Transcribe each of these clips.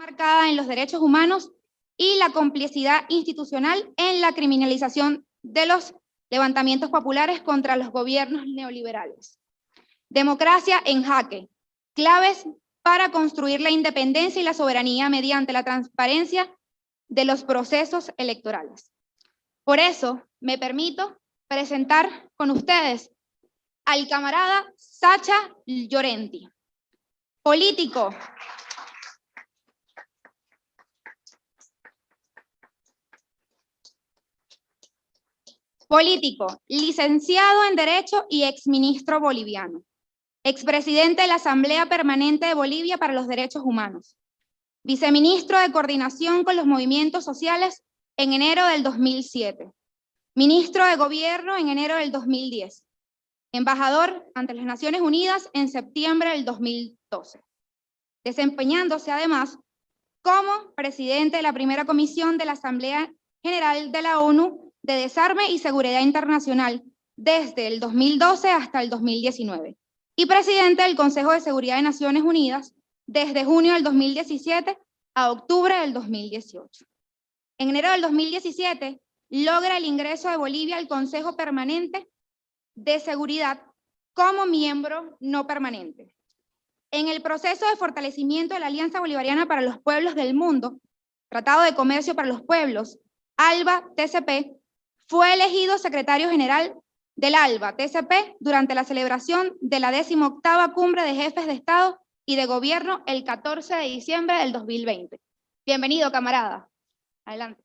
marcada en los derechos humanos y la complicidad institucional en la criminalización de los levantamientos populares contra los gobiernos neoliberales. Democracia en jaque, claves para construir la independencia y la soberanía mediante la transparencia de los procesos electorales. Por eso me permito presentar con ustedes al camarada Sacha Llorenti, político, licenciado en Derecho y exministro boliviano, expresidente de la Asamblea Permanente de Bolivia para los Derechos Humanos, viceministro de Coordinación con los Movimientos Sociales en enero del 2007, ministro de Gobierno en enero del 2010, embajador ante las Naciones Unidas en septiembre del 2012, desempeñándose además como presidente de la primera comisión de la Asamblea General de la ONU de Desarme y Seguridad Internacional desde el 2012 hasta el 2019 y presidente del Consejo de Seguridad de Naciones Unidas desde junio del 2017 a octubre del 2018. En enero del 2017 logra el ingreso de Bolivia al Consejo Permanente de Seguridad como miembro no permanente. En el proceso de fortalecimiento de la Alianza Bolivariana para los Pueblos del Mundo, Tratado de Comercio para los Pueblos, ALBA-TCP, fue elegido secretario general del ALBA-TCP durante la celebración de la 18ª Cumbre de Jefes de Estado y de Gobierno el 14 de diciembre del 2020. Bienvenido, camarada. Adelante.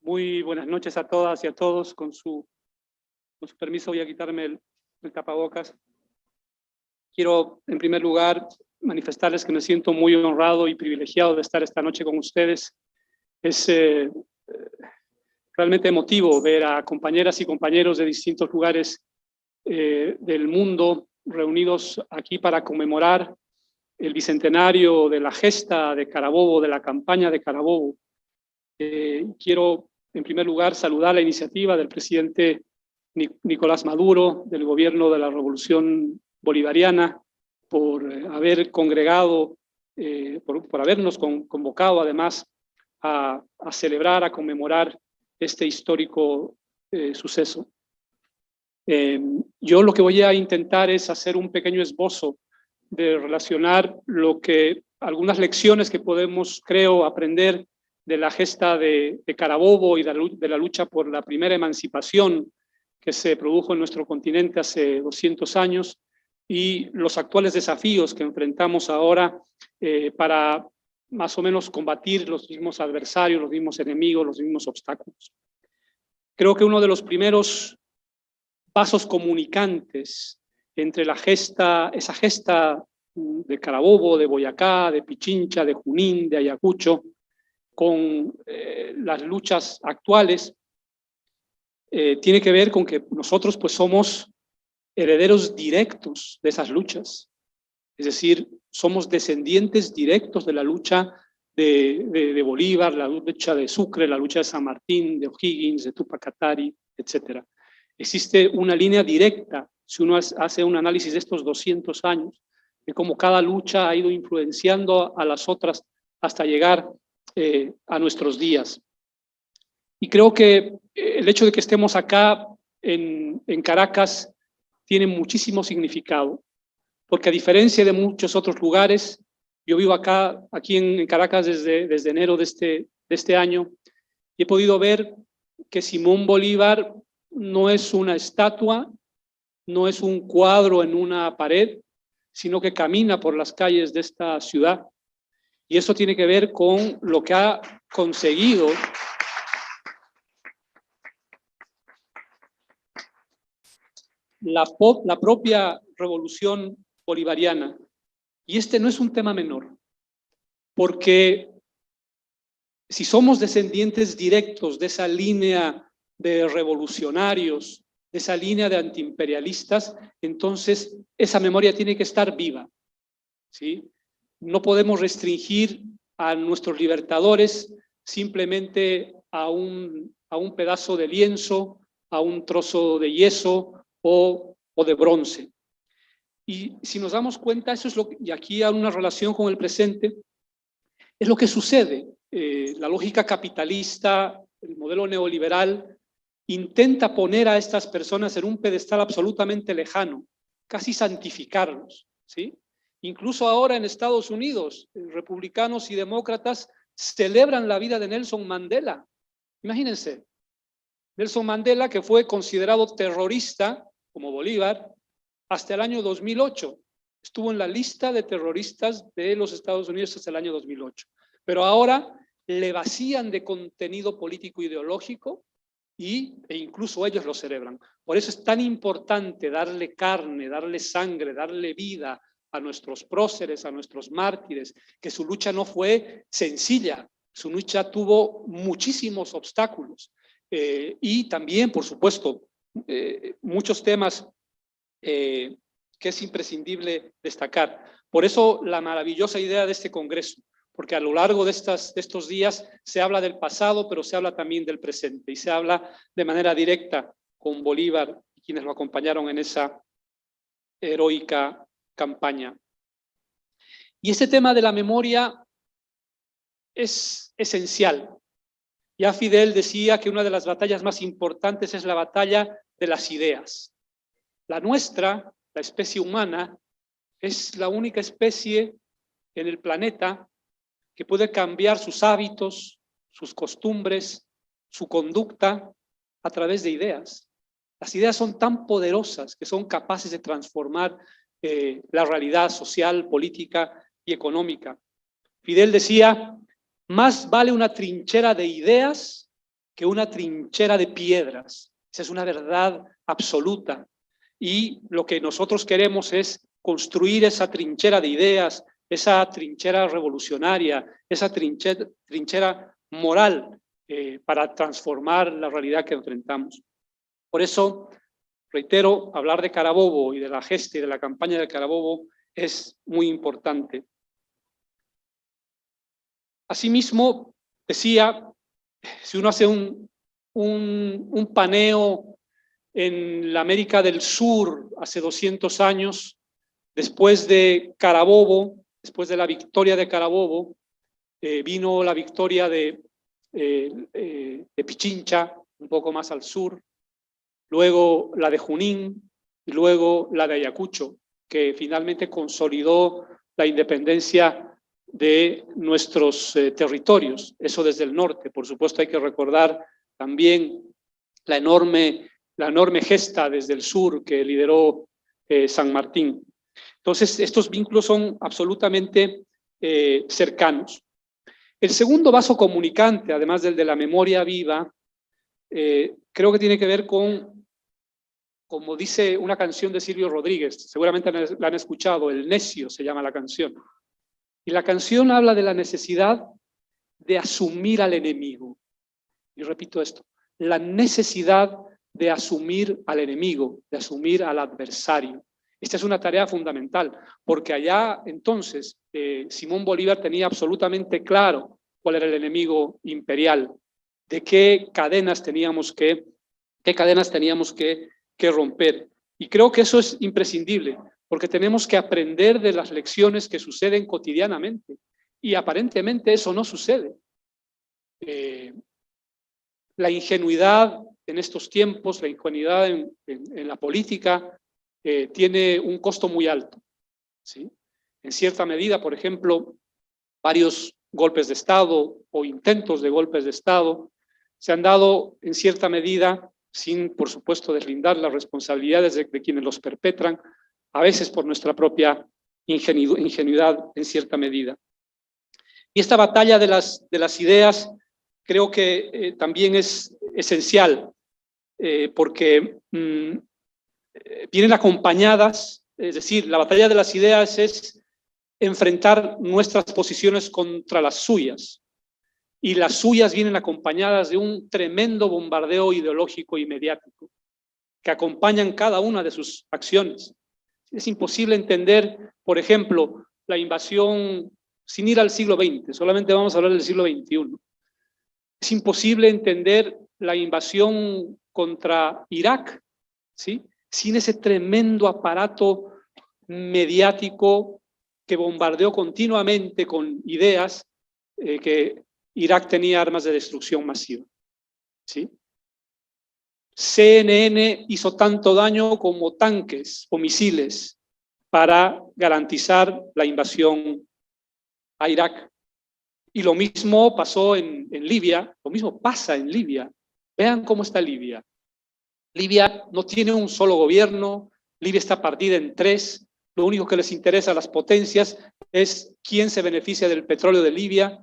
Muy buenas noches a todas y a todos. Con su permiso voy a quitarme el tapabocas. Quiero, en primer lugar, manifestarles que me siento muy honrado y privilegiado de estar esta noche con ustedes. Es realmente emotivo ver a compañeras y compañeros de distintos lugares del mundo reunidos aquí para conmemorar el bicentenario de la gesta de Carabobo, de la campaña de Carabobo. Quiero, en primer lugar, saludar la iniciativa del presidente Nicolás Maduro, del gobierno de la Revolución Bolivariana, por haber congregado, por habernos convocado además a celebrar, a conmemorar este histórico suceso. Yo lo que voy a intentar es hacer un pequeño esbozo de relacionar algunas lecciones que podemos, creo, aprender de la gesta de Carabobo y de la lucha por la primera emancipación que se produjo en nuestro continente hace 200 años y los actuales desafíos que enfrentamos ahora para más o menos combatir los mismos adversarios, los mismos enemigos, los mismos obstáculos. Creo que uno de los primeros vasos comunicantes entre esa gesta de Carabobo, de Boyacá, de Pichincha, de Junín, de Ayacucho, con las luchas actuales, tiene que ver con que nosotros pues somos herederos directos de esas luchas. Es decir, somos descendientes directos de la lucha de Bolívar, la lucha de Sucre, la lucha de San Martín, de O'Higgins, de Tupac Katari, etc. Existe una línea directa, si uno hace un análisis de estos 200 años, de cómo cada lucha ha ido influenciando a las otras hasta llegar a nuestros días. Y creo que el hecho de que estemos acá en Caracas tiene muchísimo significado, porque a diferencia de muchos otros lugares, yo vivo aquí en Caracas desde enero de este año, y he podido ver que Simón Bolívar no es una estatua, no es un cuadro en una pared, sino que camina por las calles de esta ciudad. Y eso tiene que ver con lo que ha conseguido la propia revolución bolivariana. Y este no es un tema menor, porque si somos descendientes directos de esa línea de revolucionarios, de esa línea de antiimperialistas, entonces esa memoria tiene que estar viva, ¿sí? No podemos restringir a nuestros libertadores simplemente a un pedazo de lienzo, a un trozo de yeso o de bronce. Y si nos damos cuenta, eso es lo que, y aquí hay una relación con el presente, es lo que sucede. La lógica capitalista, el modelo neoliberal, intenta poner a estas personas en un pedestal absolutamente lejano, casi santificarlos, ¿sí? Incluso ahora en Estados Unidos, republicanos y demócratas celebran la vida de Nelson Mandela. Imagínense, Nelson Mandela, que fue considerado terrorista, como Bolívar, hasta el año 2008. Estuvo en la lista de terroristas de los Estados Unidos hasta el año 2008. Pero ahora le vacían de contenido político ideológico e incluso ellos lo celebran. Por eso es tan importante darle carne, darle sangre, darle vida a nuestros próceres, a nuestros mártires, que su lucha no fue sencilla, su lucha tuvo muchísimos obstáculos. Y también, por supuesto, muchos temas que es imprescindible destacar. Por eso la maravillosa idea de este congreso, porque a lo largo de estos días se habla del pasado, pero se habla también del presente, y se habla de manera directa con Bolívar y quienes lo acompañaron en esa heroica campaña. Y este tema de la memoria es esencial. Ya Fidel decía que una de las batallas más importantes es la batalla de las ideas. La nuestra, la especie humana, es la única especie en el planeta que puede cambiar sus hábitos, sus costumbres, su conducta a través de ideas. Las ideas son tan poderosas que son capaces de transformar la realidad social, política y económica. Fidel decía, más vale una trinchera de ideas que una trinchera de piedras. Esa es una verdad absoluta. Y lo que nosotros queremos es construir esa trinchera de ideas, esa trinchera revolucionaria, esa trinchera moral para transformar la realidad que enfrentamos. Por eso, reitero, hablar de Carabobo y de la gesta y de la campaña de Carabobo es muy importante. Asimismo, decía, si uno hace un paneo en la América del Sur hace 200 años, después de Carabobo, después de la victoria de Carabobo, vino la victoria de Pichincha, un poco más al sur, luego la de Junín y luego la de Ayacucho, que finalmente consolidó la independencia de nuestros territorios, eso desde el norte. Por supuesto hay que recordar también la enorme gesta desde el sur que lideró San Martín. Entonces, estos vínculos son absolutamente cercanos. El segundo vaso comunicante, además del de la memoria viva, creo que tiene que ver con, como dice una canción de Silvio Rodríguez, seguramente la han escuchado, El Necio se llama la canción. Y la canción habla de la necesidad de asumir al enemigo. Y repito esto, la necesidad de asumir al enemigo, de asumir al adversario. Esta es una tarea fundamental, porque allá entonces Simón Bolívar tenía absolutamente claro cuál era el enemigo imperial, de qué cadenas teníamos que romper. Y creo que eso es imprescindible, porque tenemos que aprender de las lecciones que suceden cotidianamente, y aparentemente eso no sucede. La ingenuidad en estos tiempos, la ingenuidad en la política, tiene un costo muy alto, ¿sí? En cierta medida, por ejemplo, varios golpes de Estado o intentos de golpes de Estado se han dado en cierta medida sin, por supuesto, deslindar las responsabilidades de quienes los perpetran, a veces por nuestra propia ingenuidad en cierta medida. Y esta batalla de las ideas creo que también es esencial, porque vienen acompañadas, es decir, la batalla de las ideas es enfrentar nuestras posiciones contra las suyas, y las suyas vienen acompañadas de un tremendo bombardeo ideológico y mediático que acompañan cada una de sus acciones. Es imposible entender, por ejemplo, la invasión sin ir al siglo XX, solamente vamos a hablar del siglo XXI. Es imposible entender la invasión contra Irak, ¿sí?, sin ese tremendo aparato mediático que bombardeó continuamente con ideas que Irak tenía armas de destrucción masiva, ¿sí? CNN hizo tanto daño como tanques o misiles para garantizar la invasión a Irak. Y lo mismo pasó en Libia, lo mismo pasa en Libia. Vean cómo está Libia. Libia no tiene un solo gobierno, Libia está partida en tres. Lo único que les interesa a las potencias es quién se beneficia del petróleo de Libia.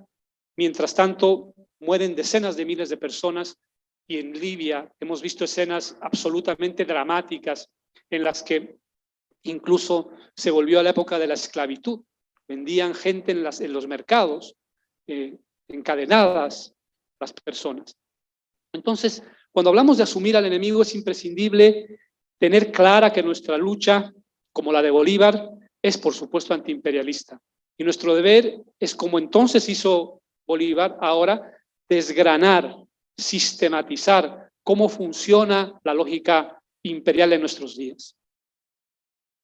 Mientras tanto, mueren decenas de miles de personas, y en Libia hemos visto escenas absolutamente dramáticas en las que incluso se volvió a la época de la esclavitud. Vendían gente en los mercados, encadenadas las personas. Entonces, cuando hablamos de asumir al enemigo, es imprescindible tener clara que nuestra lucha, como la de Bolívar, es por supuesto antiimperialista. Y nuestro deber es, como entonces hizo Bolívar, ahora desgranar, sistematizar cómo funciona la lógica imperial en nuestros días.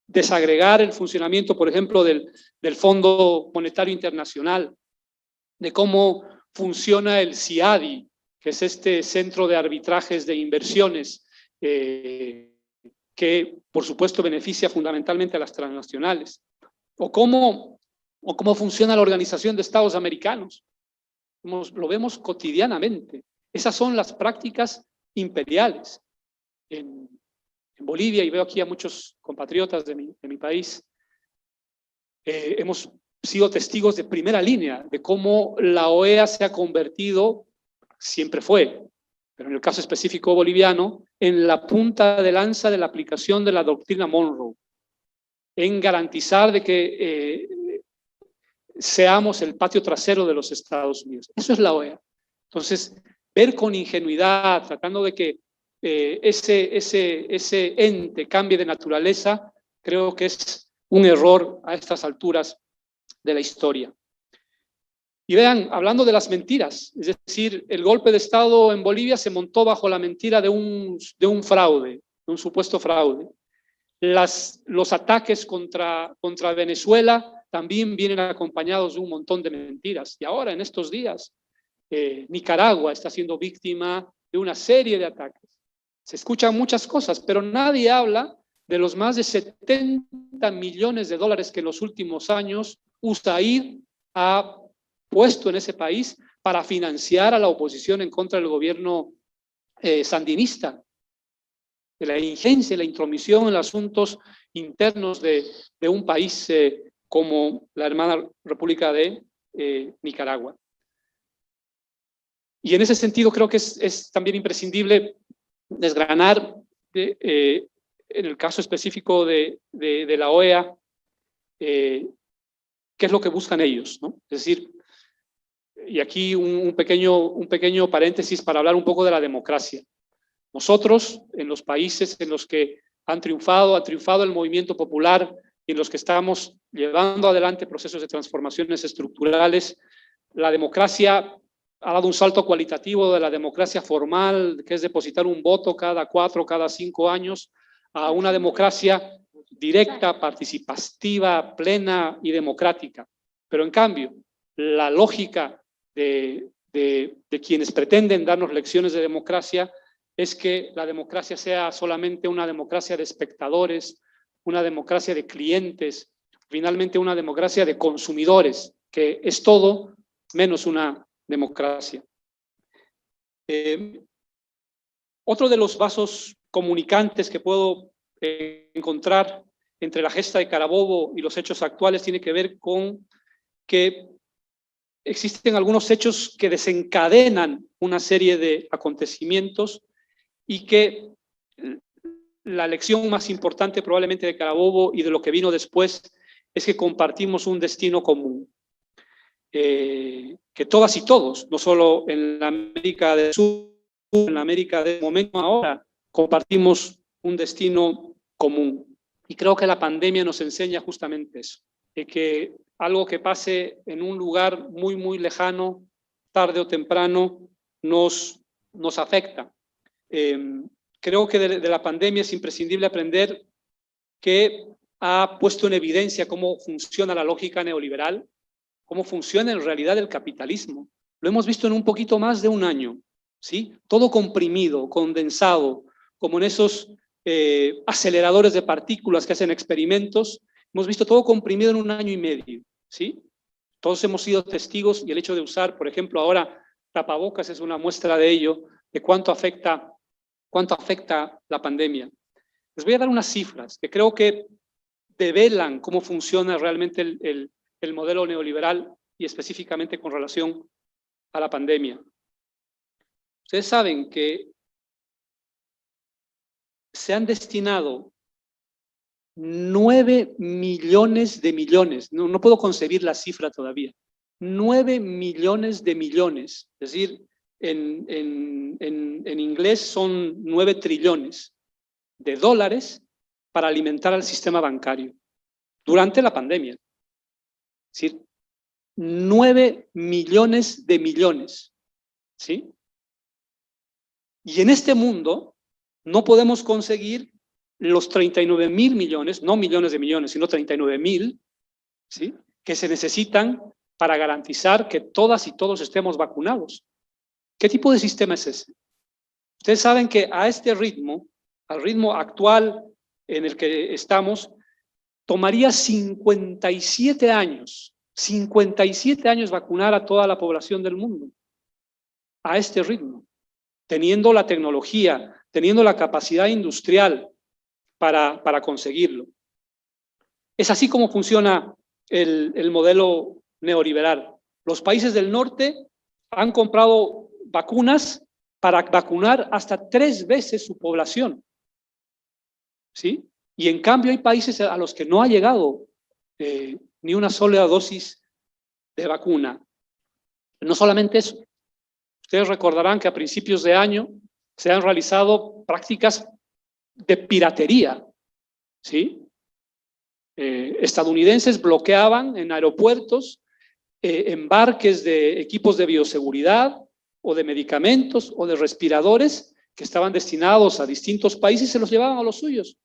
Desagregar el funcionamiento, por ejemplo, del Fondo Monetario Internacional, de cómo funciona el CIADI, que es este centro de arbitrajes de inversiones, que por supuesto beneficia fundamentalmente a las transnacionales, o cómo funciona la Organización de Estados Americanos. Lo vemos cotidianamente. Esas son las prácticas imperiales. En Bolivia, y veo aquí a muchos compatriotas de mi país, hemos sido testigos de primera línea de cómo la OEA se ha convertido, siempre fue, pero en el caso específico boliviano, en la punta de lanza de la aplicación de la doctrina Monroe, en garantizar de que seamos el patio trasero de los Estados Unidos. Eso es la OEA. Entonces, ver con ingenuidad, tratando de que ese ente cambie de naturaleza, creo que es un error a estas alturas de la historia. Y vean, hablando de las mentiras, es decir, el golpe de Estado en Bolivia se montó bajo la mentira de un fraude, de un supuesto fraude. Los ataques contra Venezuela también vienen acompañados de un montón de mentiras. Y ahora, en estos días, Nicaragua está siendo víctima de una serie de ataques. Se escuchan muchas cosas, pero nadie habla de los más de 70 millones de dólares que en los últimos años USAID ha puesto en ese país para financiar a la oposición en contra del gobierno sandinista, de la injerencia y la intromisión en los asuntos internos de un país como la hermana República de Nicaragua. Y en ese sentido creo que es también imprescindible desgranar, en el caso específico de la OEA, qué es lo que buscan ellos, ¿no? Es decir, y aquí un pequeño paréntesis para hablar un poco de la democracia. Nosotros, en los países en los que ha triunfado el movimiento popular y en los que estamos llevando adelante procesos de transformaciones estructurales, la democracia ha dado un salto cualitativo de la democracia formal, que es depositar un voto cada 4, cada 5 años, a una democracia directa, participativa, plena y democrática. Pero en cambio, la lógica de quienes pretenden darnos lecciones de democracia es que la democracia sea solamente una democracia de espectadores, una democracia de clientes, finalmente una democracia de consumidores, que es todo menos una democracia. Otro de los vasos comunicantes que puedo encontrar entre la gesta de Carabobo y los hechos actuales tiene que ver con que existen algunos hechos que desencadenan una serie de acontecimientos y que la lección más importante probablemente de Carabobo y de lo que vino después es que compartimos un destino común. Que todas y todos, no solo en la América del Sur, en la América del momento ahora, compartimos un destino común. Y creo que la pandemia nos enseña justamente eso, de que algo que pase en un lugar muy, muy lejano, tarde o temprano, nos afecta. Creo que de la pandemia es imprescindible aprender que ha puesto en evidencia cómo funciona la lógica neoliberal, cómo funciona en realidad el capitalismo. Lo hemos visto en un poquito más de un año, ¿sí? Todo comprimido, condensado, como en esos aceleradores de partículas que hacen experimentos. Hemos visto todo comprimido en un año y medio, ¿sí? Todos hemos sido testigos y el hecho de usar, por ejemplo, ahora tapabocas es una muestra de ello, de cuánto afecta la pandemia. Les voy a dar unas cifras que creo que develan cómo funciona realmente el modelo neoliberal y específicamente con relación a la pandemia. Ustedes saben que se han destinado 9 millones de millones, no puedo concebir la cifra todavía, 9 millones de millones, es decir, en inglés son 9 trillones de dólares para alimentar al sistema bancario durante la pandemia. Es decir, 9 millones de millones, ¿sí? Y en este mundo no podemos conseguir los 39.000 millones, no millones de millones, sino 39.000, ¿sí?, que se necesitan para garantizar que todas y todos estemos vacunados. ¿Qué tipo de sistema es ese? Ustedes saben que a este ritmo, al ritmo actual en el que estamos, tomaría 57 años vacunar a toda la población del mundo. A este ritmo, teniendo la tecnología, teniendo la capacidad industrial para conseguirlo. Es así como funciona el modelo neoliberal. Los países del norte han comprado vacunas para vacunar hasta 3 veces su población, ¿sí? Y en cambio hay países a los que no ha llegado ni una sola dosis de vacuna. No solamente eso, ustedes recordarán que a principios de año se han realizado prácticas de piratería, ¿sí? Estadounidenses bloqueaban en aeropuertos embarques de equipos de bioseguridad o de medicamentos o de respiradores que estaban destinados a distintos países y se los llevaban a los suyos,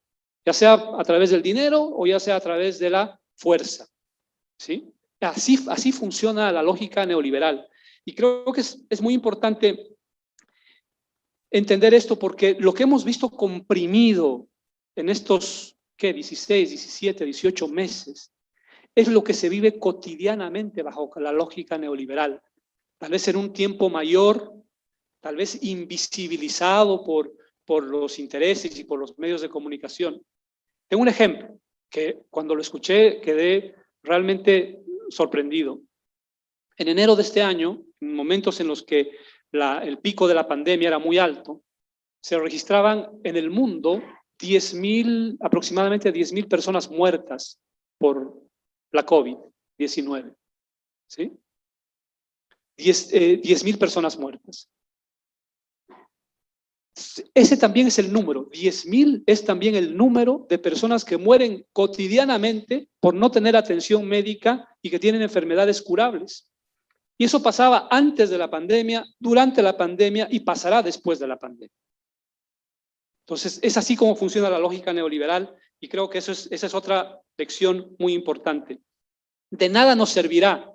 ya sea a través del dinero o ya sea a través de la fuerza, ¿sí? Así funciona la lógica neoliberal. Y creo que es muy importante entender esto porque lo que hemos visto comprimido en estos, ¿qué? 16, 17, 18 meses, es lo que se vive cotidianamente bajo la lógica neoliberal. Tal vez en un tiempo mayor, tal vez invisibilizado por los intereses y por los medios de comunicación. Tengo un ejemplo que cuando lo escuché quedé realmente sorprendido. En enero de este año, en momentos en los que el pico de la pandemia era muy alto, se registraban en el mundo aproximadamente 10.000 personas muertas por la COVID-19, ¿sí? 10.000 personas muertas. Ese también es el número, 10.000 es también el número de personas que mueren cotidianamente por no tener atención médica y que tienen enfermedades curables. Y eso pasaba antes de la pandemia, durante la pandemia y pasará después de la pandemia. Entonces, es así como funciona la lógica neoliberal y creo que esa es otra lección muy importante. De nada nos servirá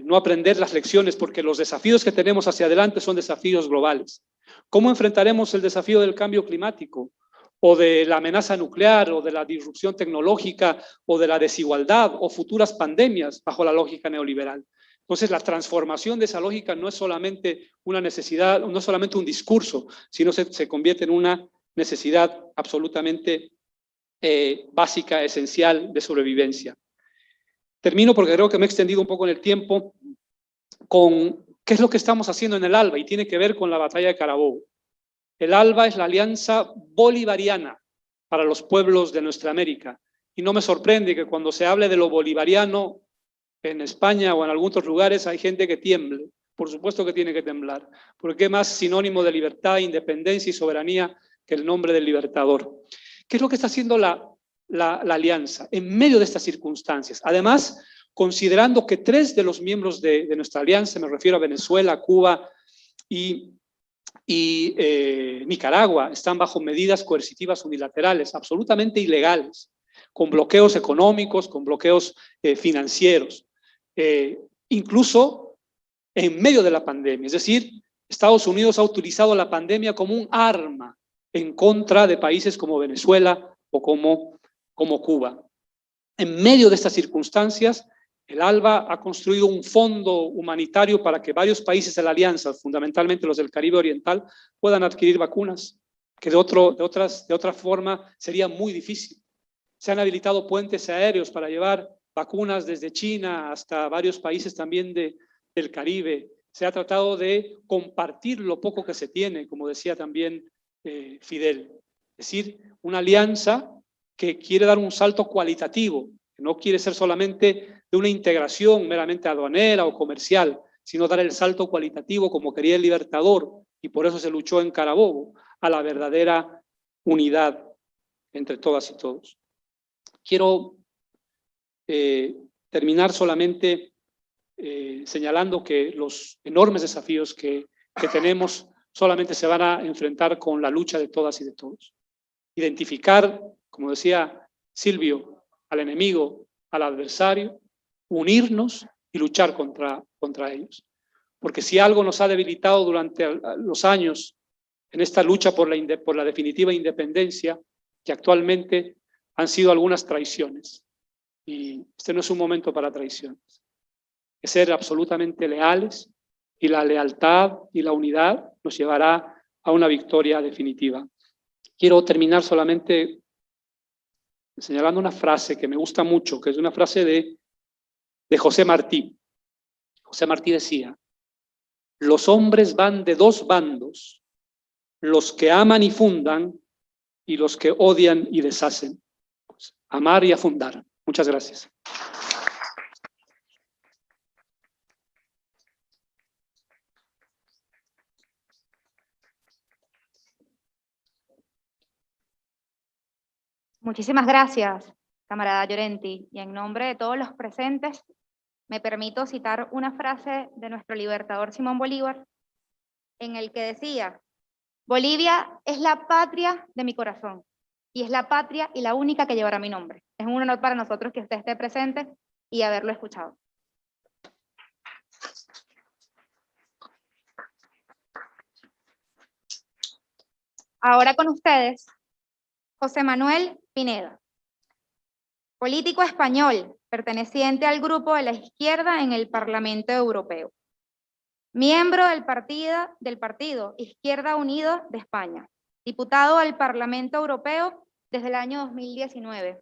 no aprender las lecciones porque los desafíos que tenemos hacia adelante son desafíos globales. ¿Cómo enfrentaremos el desafío del cambio climático o de la amenaza nuclear o de la disrupción tecnológica o de la desigualdad o futuras pandemias bajo la lógica neoliberal? Entonces, la transformación de esa lógica no es solamente una necesidad, no es solamente un discurso, sino se convierte en una necesidad absolutamente básica, esencial de sobrevivencia. Termino porque creo que me he extendido un poco en el tiempo con qué es lo que estamos haciendo en el ALBA y tiene que ver con la batalla de Carabobo. El ALBA es la Alianza Bolivariana para los pueblos de nuestra América y no me sorprende que cuando se hable de lo bolivariano en España o en algunos otros lugares hay gente que tiemble. Por supuesto que tiene que temblar, porque ¿qué más sinónimo de libertad, independencia y soberanía que el nombre del libertador? ¿Qué es lo que está haciendo la alianza en medio de estas circunstancias? Además, considerando que 3 de los miembros de nuestra alianza, me refiero a Venezuela, Cuba y Nicaragua están bajo medidas coercitivas unilaterales, absolutamente ilegales, con bloqueos económicos, con bloqueos financieros, incluso en medio de la pandemia. Es decir, Estados Unidos ha utilizado la pandemia como un arma en contra de países como Venezuela o como Cuba. En medio de estas circunstancias, el ALBA ha construido un fondo humanitario para que varios países de la alianza, fundamentalmente los del Caribe Oriental, puedan adquirir vacunas, que de otra forma sería muy difícil. Se han habilitado puentes aéreos para llevar vacunas desde China hasta varios países también del Caribe. Se ha tratado de compartir lo poco que se tiene, como decía también Fidel. Es decir, una alianza que quiere dar un salto cualitativo, que no quiere ser solamente de una integración meramente aduanera o comercial, sino dar el salto cualitativo como quería el Libertador, y por eso se luchó en Carabobo, a la verdadera unidad entre todas y todos. Quiero terminar solamente señalando que los enormes desafíos que tenemos solamente se van a enfrentar con la lucha de todas y de todos. Identificar, como decía Silvio, al enemigo, al adversario, unirnos y luchar contra ellos. Porque si algo nos ha debilitado durante los años en esta lucha por la definitiva independencia, que actualmente han sido algunas traiciones. Y este no es un momento para traiciones. Hay que ser absolutamente leales, y la lealtad y la unidad nos llevará a una victoria definitiva. Quiero terminar solamente señalando una frase que me gusta mucho, que es una frase de José Martí. José Martí decía: los hombres van de dos bandos, los que aman y fundan y los que odian y deshacen. Pues, amar y afundar. Muchas gracias. Muchísimas gracias, camarada Llorenti. Y en nombre de todos los presentes, me permito citar una frase de nuestro libertador Simón Bolívar, en el que decía: Bolivia es la patria de mi corazón, y es la patria y la única que llevará mi nombre. Es un honor para nosotros que usted esté presente y haberlo escuchado. Ahora con ustedes, José Manuel Pineda, político español perteneciente al grupo de la izquierda en el Parlamento Europeo, miembro del partido Izquierda Unida de España, diputado al Parlamento Europeo desde el año 2019,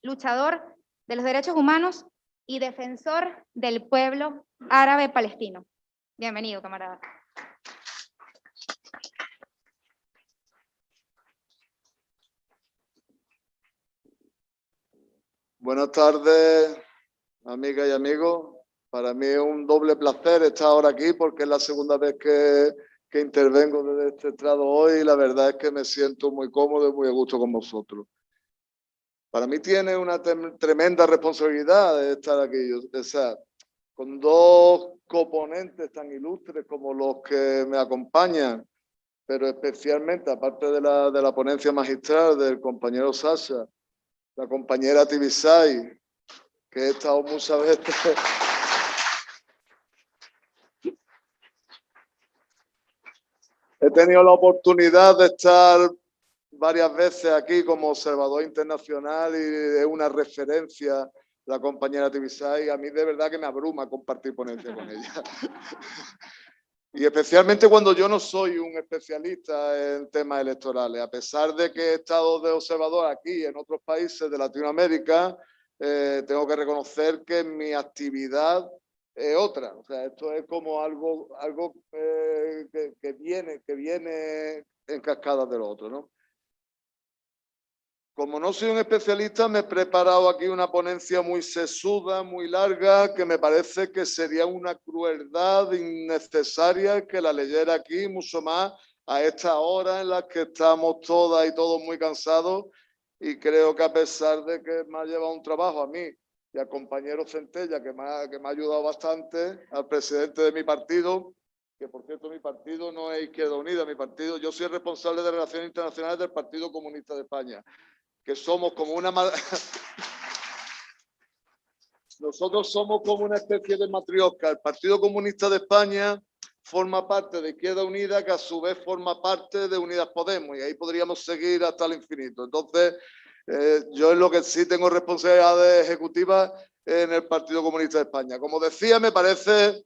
luchador de los derechos humanos y defensor del pueblo árabe palestino. Bienvenido, camarada. Buenas tardes, amigas y amigos. Para mí es un doble placer estar ahora aquí porque es la segunda vez que intervengo desde este estrado hoy y la verdad es que me siento muy cómodo y muy a gusto con vosotros. Para mí tiene una tremenda responsabilidad de estar aquí, o sea, con dos coponentes tan ilustres como los que me acompañan, pero especialmente, aparte de la ponencia magistral del compañero Sasha, la compañera Tibisay, que he estado muchas veces. He tenido la oportunidad de estar varias veces aquí como observador internacional y es una referencia la compañera Tibisay. A mí de verdad que me abruma compartir ponencia con ella. Y especialmente cuando yo no soy un especialista en temas electorales, a pesar de que he estado de observador aquí en otros países de Latinoamérica, tengo que reconocer que mi actividad es otra. O sea, esto es como algo que viene en cascada del otro, ¿no? Como no soy un especialista, me he preparado aquí una ponencia muy sesuda, muy larga, que me parece que sería una crueldad innecesaria que la leyera aquí, mucho más a esta hora en la que estamos todas y todos muy cansados. Y creo que a pesar de que me ha llevado un trabajo a mí y al compañero Centella, que me ha ayudado bastante, al presidente de mi partido, que por cierto mi partido no es Izquierda Unida, mi partido, yo soy responsable de Relaciones Internacionales del Partido Comunista de España, que somos como una... Nosotros somos como una especie de matriosca. El Partido Comunista de España forma parte de Izquierda Unida, que a su vez forma parte de Unidas Podemos, y ahí podríamos seguir hasta el infinito. Entonces, yo en lo que sí tengo responsabilidades ejecutivas en el Partido Comunista de España. Como decía, me parece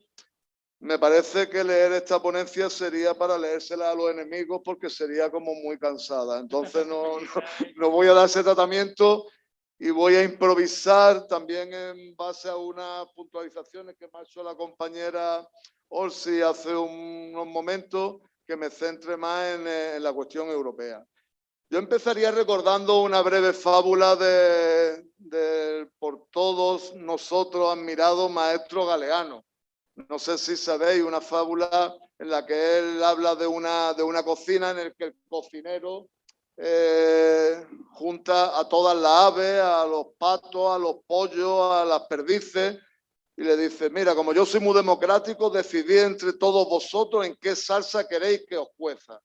que leer esta ponencia sería para leérsela a los enemigos, porque sería como muy cansada. Entonces no voy a dar ese tratamiento y voy a improvisar también en base a unas puntualizaciones que me ha hecho la compañera Orsi hace unos momentos, que me centre más en la cuestión europea. Yo empezaría recordando una breve fábula del por todos nosotros admirado maestro Galeano. No sé si sabéis, una fábula en la que él habla de una cocina en la que el cocinero junta a todas las aves, a los patos, a los pollos, a las perdices, y le dice: mira, como yo soy muy democrático, decidid entre todos vosotros en qué salsa queréis que os cueza.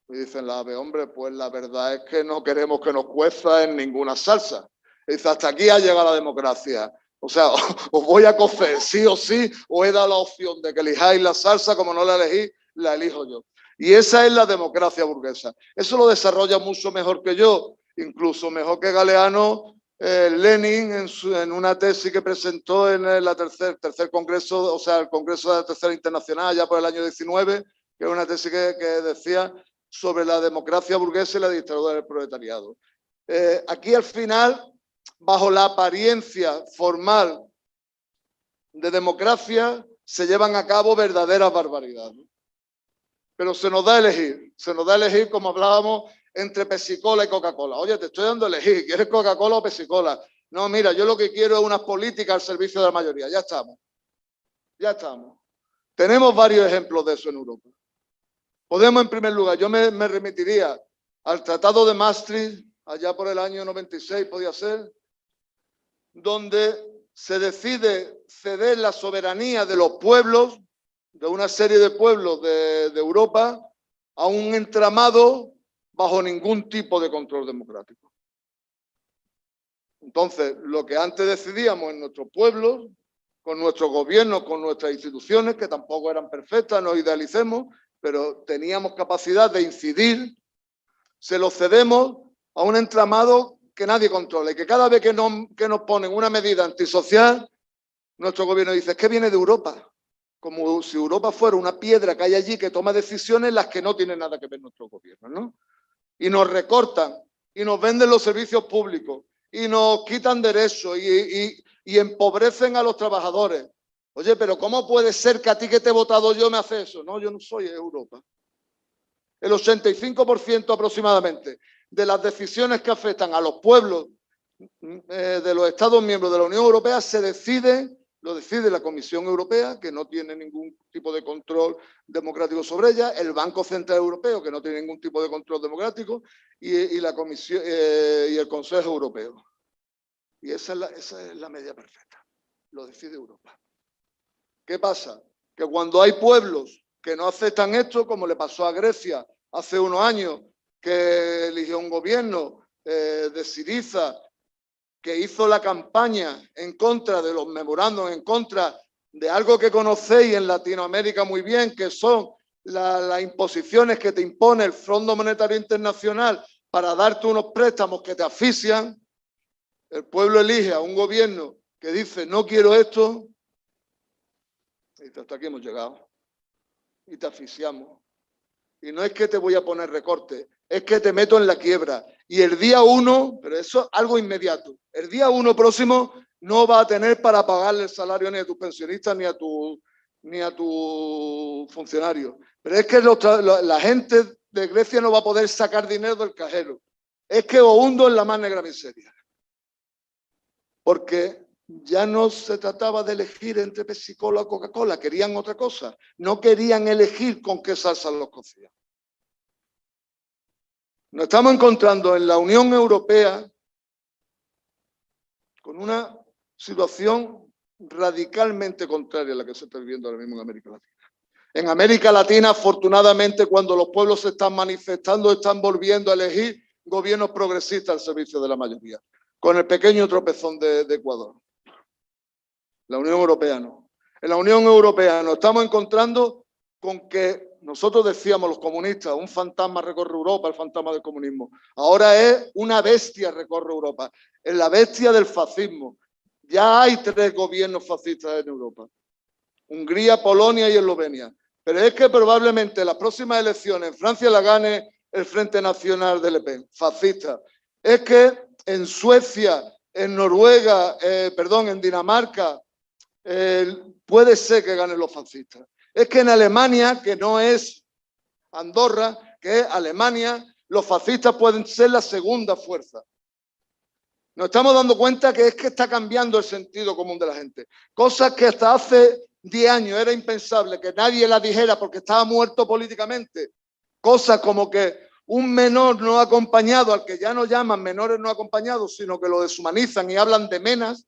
Y dicen las aves: hombre, pues la verdad es que no queremos que nos cueza en ninguna salsa. Y dice: hasta aquí ha llegado la democracia. O sea, os voy a cocer sí o sí, os he dado la opción de que elijáis la salsa, como no la elegís, la elijo yo. Y esa es la democracia burguesa. Eso lo desarrolla mucho mejor que yo, incluso mejor que Galeano, Lenin en una tesis que presentó en el tercer congreso, o sea, el Congreso de la Tercera Internacional, ya por el año 19, que es una tesis que decía sobre la democracia burguesa y la dictadura del proletariado. Aquí al final, bajo la apariencia formal de democracia, se llevan a cabo verdaderas barbaridades. Pero se nos da a elegir, como hablábamos, entre Pepsi-Cola y Coca-Cola. Oye, te estoy dando a elegir, ¿quieres Coca-Cola o Pepsi-Cola? No, mira, yo lo que quiero es unas políticas al servicio de la mayoría. Ya estamos. Tenemos varios ejemplos de eso en Europa. Podemos, en primer lugar, yo me remitiría al Tratado de Maastricht, allá por el año 96 podía ser, donde se decide ceder la soberanía de los pueblos, de una serie de pueblos de Europa, a un entramado bajo ningún tipo de control democrático. Entonces, lo que antes decidíamos en nuestros pueblos, con nuestros gobiernos, con nuestras instituciones, que tampoco eran perfectas, no idealicemos, pero teníamos capacidad de incidir, se lo cedemos a un entramado que nadie controla, y que cada vez que nos ponen una medida antisocial, nuestro gobierno dice: es que viene de Europa, como si Europa fuera una piedra que hay allí que toma decisiones en las que no tiene nada que ver nuestro gobierno, ¿no? Y nos recortan, y nos venden los servicios públicos, y nos quitan derechos, y empobrecen a los trabajadores. Oye, pero ¿cómo puede ser que a ti que te he votado yo me hace eso? No, yo no soy Europa. El 85% aproximadamente de las decisiones que afectan a los pueblos de los Estados miembros de la Unión Europea lo decide la Comisión Europea, que no tiene ningún tipo de control democrático sobre ella, el Banco Central Europeo, que no tiene ningún tipo de control democrático, y la Comisión y el Consejo Europeo. Y esa es la medida perfecta. Lo decide Europa. ¿Qué pasa? Que cuando hay pueblos que no aceptan esto, como le pasó a Grecia hace unos años, que eligió un gobierno de Syriza, que hizo la campaña en contra de los memorándum, en contra de algo que conocéis en Latinoamérica muy bien, que son las imposiciones que te impone el Fondo Monetario Internacional para darte unos préstamos que te asfixian. El pueblo elige a un gobierno que dice: no quiero esto, y hasta aquí hemos llegado, y te asfixiamos. Y no es que te voy a poner recorte, es que te meto en la quiebra. Y el día 1, pero eso es algo inmediato, el día 1 próximo no va a tener para pagarle el salario ni a tus pensionistas ni a tu funcionario. Pero es que la gente de Grecia no va a poder sacar dinero del cajero. Es que os hundo en la más negra miseria. Porque ya no se trataba de elegir entre Pepsi-Cola o Coca-Cola, querían otra cosa. No querían elegir con qué salsa los cocían. Nos estamos encontrando en la Unión Europea con una situación radicalmente contraria a la que se está viviendo ahora mismo en América Latina. En América Latina, afortunadamente, cuando los pueblos se están manifestando, están volviendo a elegir gobiernos progresistas al servicio de la mayoría, con el pequeño tropezón de Ecuador. La Unión Europea no. En la Unión Europea nos estamos encontrando con que nosotros decíamos los comunistas, un fantasma recorre Europa, el fantasma del comunismo. Ahora es una bestia recorre Europa, es la bestia del fascismo. Ya hay 3 gobiernos fascistas en Europa: Hungría, Polonia y Eslovenia. Pero es que probablemente las próximas elecciones en Francia la gane el Frente Nacional de Le Pen, fascista. Es que en Suecia, en Noruega, en Dinamarca, puede ser que ganen los fascistas. Es que en Alemania, que no es Andorra, que es Alemania, los fascistas pueden ser la segunda fuerza. Nos estamos dando cuenta que es que está cambiando el sentido común de la gente. Cosas que hasta hace 10 años era impensable que nadie las dijera porque estaba muerto políticamente. Cosas como que un menor no acompañado, al que ya no llaman menores no acompañados, sino que lo deshumanizan y hablan de menas.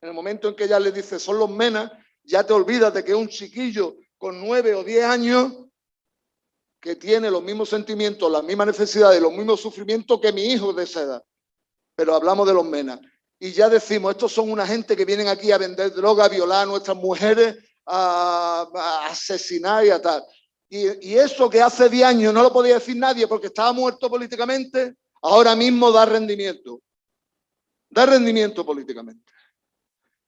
En el momento en que ya le dices son los menas, ya te olvidas de que es un chiquillo con 9 o 10 años que tiene los mismos sentimientos, las mismas necesidades, los mismos sufrimientos que mi hijo de esa edad. Pero hablamos de los menas. Y ya decimos, estos son una gente que vienen aquí a vender droga, a violar a nuestras mujeres, a asesinar y a tal. Y eso que hace 10 años no lo podía decir nadie porque estaba muerto políticamente, ahora mismo da rendimiento. Da rendimiento políticamente.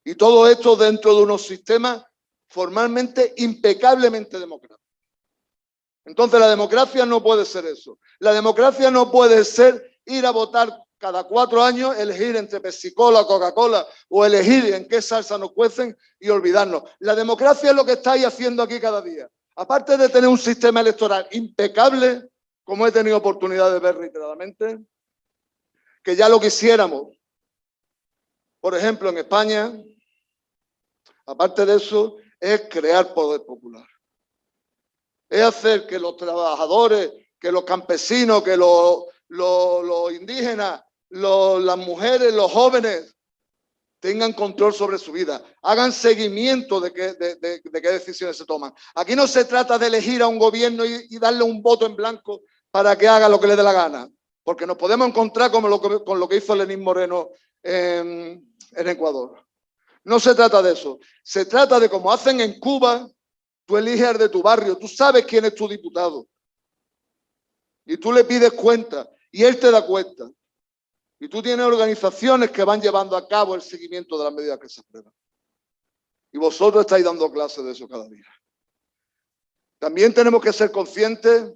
Y todo esto dentro de unos sistemas formalmente impecablemente democráticos. Entonces la democracia no puede ser eso. La democracia no puede ser ir a votar cada 4 años, elegir entre Pepsi-Cola, Coca-Cola o elegir en qué salsa nos cuecen y olvidarnos. La democracia es lo que estáis haciendo aquí cada día. Aparte de tener un sistema electoral impecable, como he tenido oportunidad de ver reiteradamente, que ya lo quisiéramos. Por ejemplo, en España, aparte de eso, es crear poder popular. Es hacer que los trabajadores, que los campesinos, que los indígenas, las mujeres, los jóvenes tengan control sobre su vida, hagan seguimiento de qué decisiones se toman. Aquí no se trata de elegir a un gobierno y darle un voto en blanco para que haga lo que le dé la gana, porque nos podemos encontrar con lo que hizo Lenín Moreno en Ecuador. No se trata de eso, se trata de como hacen en Cuba, tú eliges al de tu barrio, tú sabes quién es tu diputado y tú le pides cuenta y él te da cuenta. Y tú tienes organizaciones que van llevando a cabo el seguimiento de las medidas que se aprueban. Y vosotros estáis dando clases de eso cada día. También tenemos que ser conscientes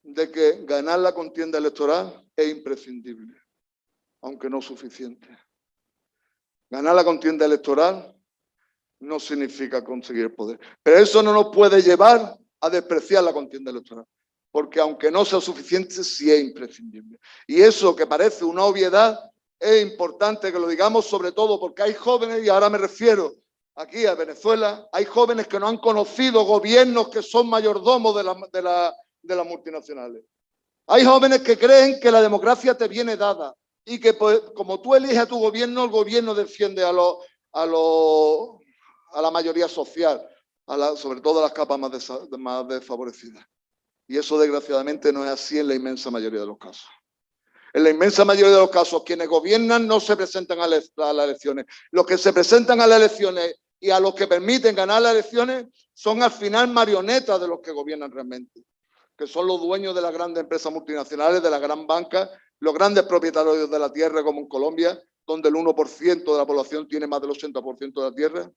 de que ganar la contienda electoral es imprescindible, aunque no suficiente. Ganar la contienda electoral no significa conseguir el poder. Pero eso no nos puede llevar a despreciar la contienda electoral. Porque aunque no sea suficiente, sí es imprescindible. Y eso que parece una obviedad, es importante que lo digamos, sobre todo porque hay jóvenes, y ahora me refiero aquí a Venezuela, hay jóvenes que no han conocido gobiernos que son mayordomos de las multinacionales. Hay jóvenes que creen que la democracia te viene dada y que pues, como tú eliges a tu gobierno, el gobierno defiende a la mayoría social, sobre todo a las capas más desfavorecidas. Y eso, desgraciadamente, no es así en la inmensa mayoría de los casos. En la inmensa mayoría de los casos, quienes gobiernan no se presentan a las elecciones. Los que se presentan a las elecciones y a los que permiten ganar las elecciones son al final marionetas de los que gobiernan realmente, que son los dueños de las grandes empresas multinacionales, de las gran bancas, los grandes propietarios de la tierra, como en Colombia, donde el 1% de la población tiene más del 80% de la tierra.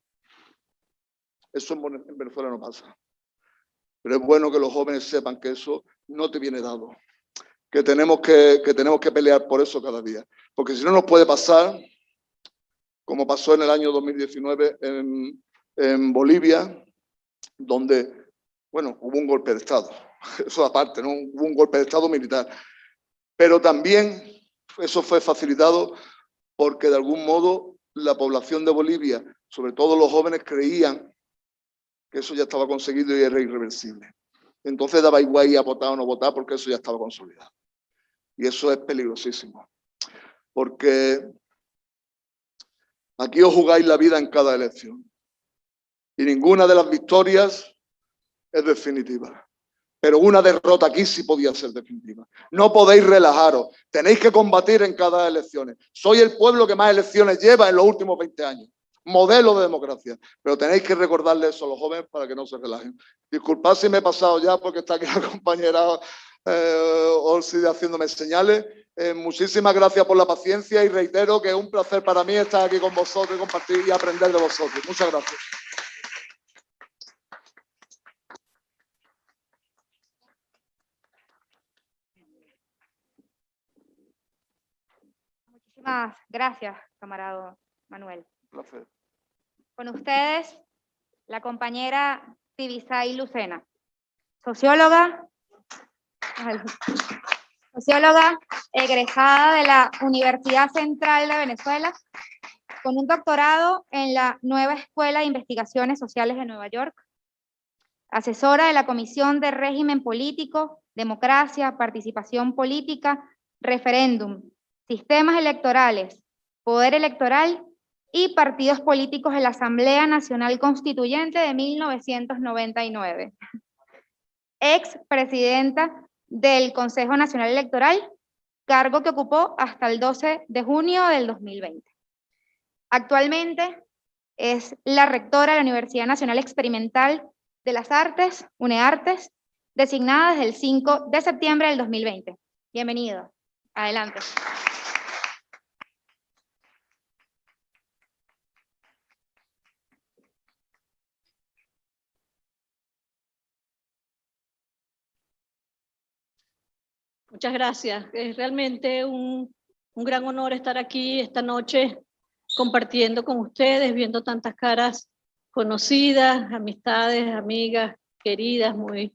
Eso en Venezuela no pasa. Pero es bueno que los jóvenes sepan que eso no te viene dado, que tenemos que pelear por eso cada día. Porque si no nos puede pasar, como pasó en el año 2019 en Bolivia, donde, bueno, hubo un golpe de Estado. Eso aparte, ¿no? Hubo un golpe de Estado militar. Pero también eso fue facilitado porque de algún modo la población de Bolivia, sobre todo los jóvenes, creían que eso ya estaba conseguido y era irreversible. Entonces daba igual ir a votar o no votar porque eso ya estaba consolidado. Y eso es peligrosísimo. Porque Aquí os jugáis la vida en cada elección. Y ninguna de las victorias es definitiva. Pero una derrota aquí sí podía ser definitiva. No podéis relajaros. Tenéis que combatir en cada elección. Soy el pueblo que más elecciones lleva en los últimos 20 años. Modelo de democracia. Pero tenéis que recordarle eso a los jóvenes para que no se relajen. Disculpad si me he pasado ya porque está aquí la compañera Olsi haciéndome señales. Muchísimas gracias por la paciencia y reitero que es un placer para mí estar aquí con vosotros y compartir y aprender de vosotros. Muchas gracias. Muchísimas gracias, camarada Manuel. Un placer. Con ustedes, la compañera Tibisay Lucena, socióloga egresada de la Universidad Central de Venezuela, con un doctorado en la Nueva Escuela de Investigaciones Sociales de Nueva York, asesora de la Comisión de Régimen Político, Democracia, Participación Política, Referéndum, Sistemas Electorales, Poder Electoral y Partidos Políticos en la Asamblea Nacional Constituyente de 1999. Expresidenta del Consejo Nacional Electoral, cargo que ocupó hasta el 12 de junio del 2020. Actualmente es la rectora de la Universidad Nacional Experimental de las Artes, UNEARTES, designada desde el 5 de septiembre del 2020. Bienvenido. Adelante. Muchas gracias. Es realmente un gran honor estar aquí esta noche compartiendo con ustedes, viendo tantas caras conocidas, amistades, amigas queridas, muy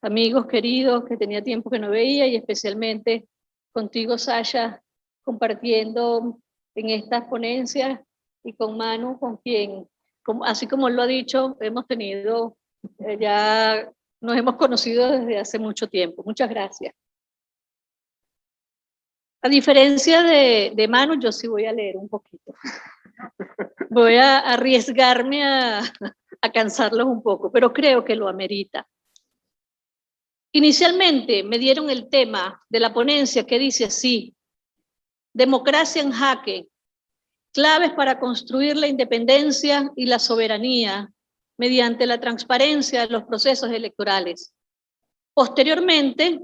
amigos queridos que tenía tiempo que no veía, y especialmente contigo, Sasha, compartiendo en estas ponencias, y con Manu, con quien, así como lo ha dicho, hemos tenido, ya nos hemos conocido desde hace mucho tiempo. Muchas gracias. A diferencia de Manu, yo sí voy a leer un poquito. Voy a arriesgarme a cansarlos un poco, pero creo que lo amerita. Inicialmente me dieron el tema de la ponencia que dice así: democracia en jaque, claves para construir la independencia y la soberanía mediante la transparencia de los procesos electorales. Posteriormente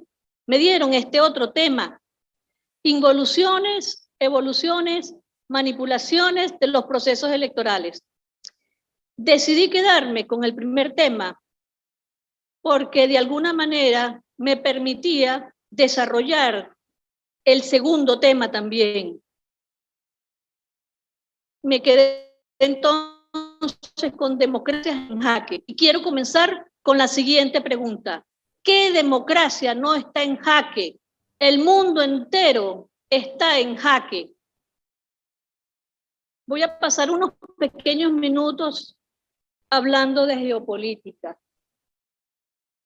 me dieron este otro tema: involuciones, evoluciones, manipulaciones de los procesos electorales. Decidí quedarme con el primer tema porque de alguna manera me permitía desarrollar el segundo tema también. Me quedé entonces con democracia en jaque y quiero comenzar con la siguiente pregunta: ¿qué democracia no está en jaque? El mundo entero está en jaque. Voy a pasar unos pequeños minutos hablando de geopolítica.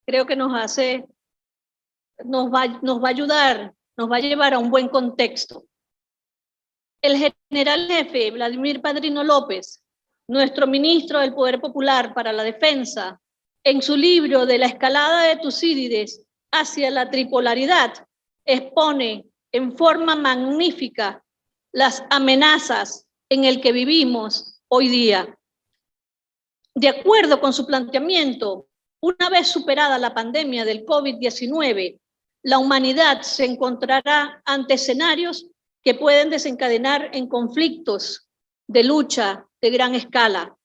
Creo que nos va a ayudar, nos va a llevar a un buen contexto. El general jefe Vladimir Padrino López, nuestro ministro del Poder Popular para la Defensa, en su libro de la escalada de Tucídides hacia la tripolaridad, expone en forma magnífica las amenazas en el que vivimos hoy día. De acuerdo con su planteamiento, una vez superada la pandemia del COVID-19, la humanidad se encontrará ante escenarios que pueden desencadenar en conflictos de lucha de gran escala.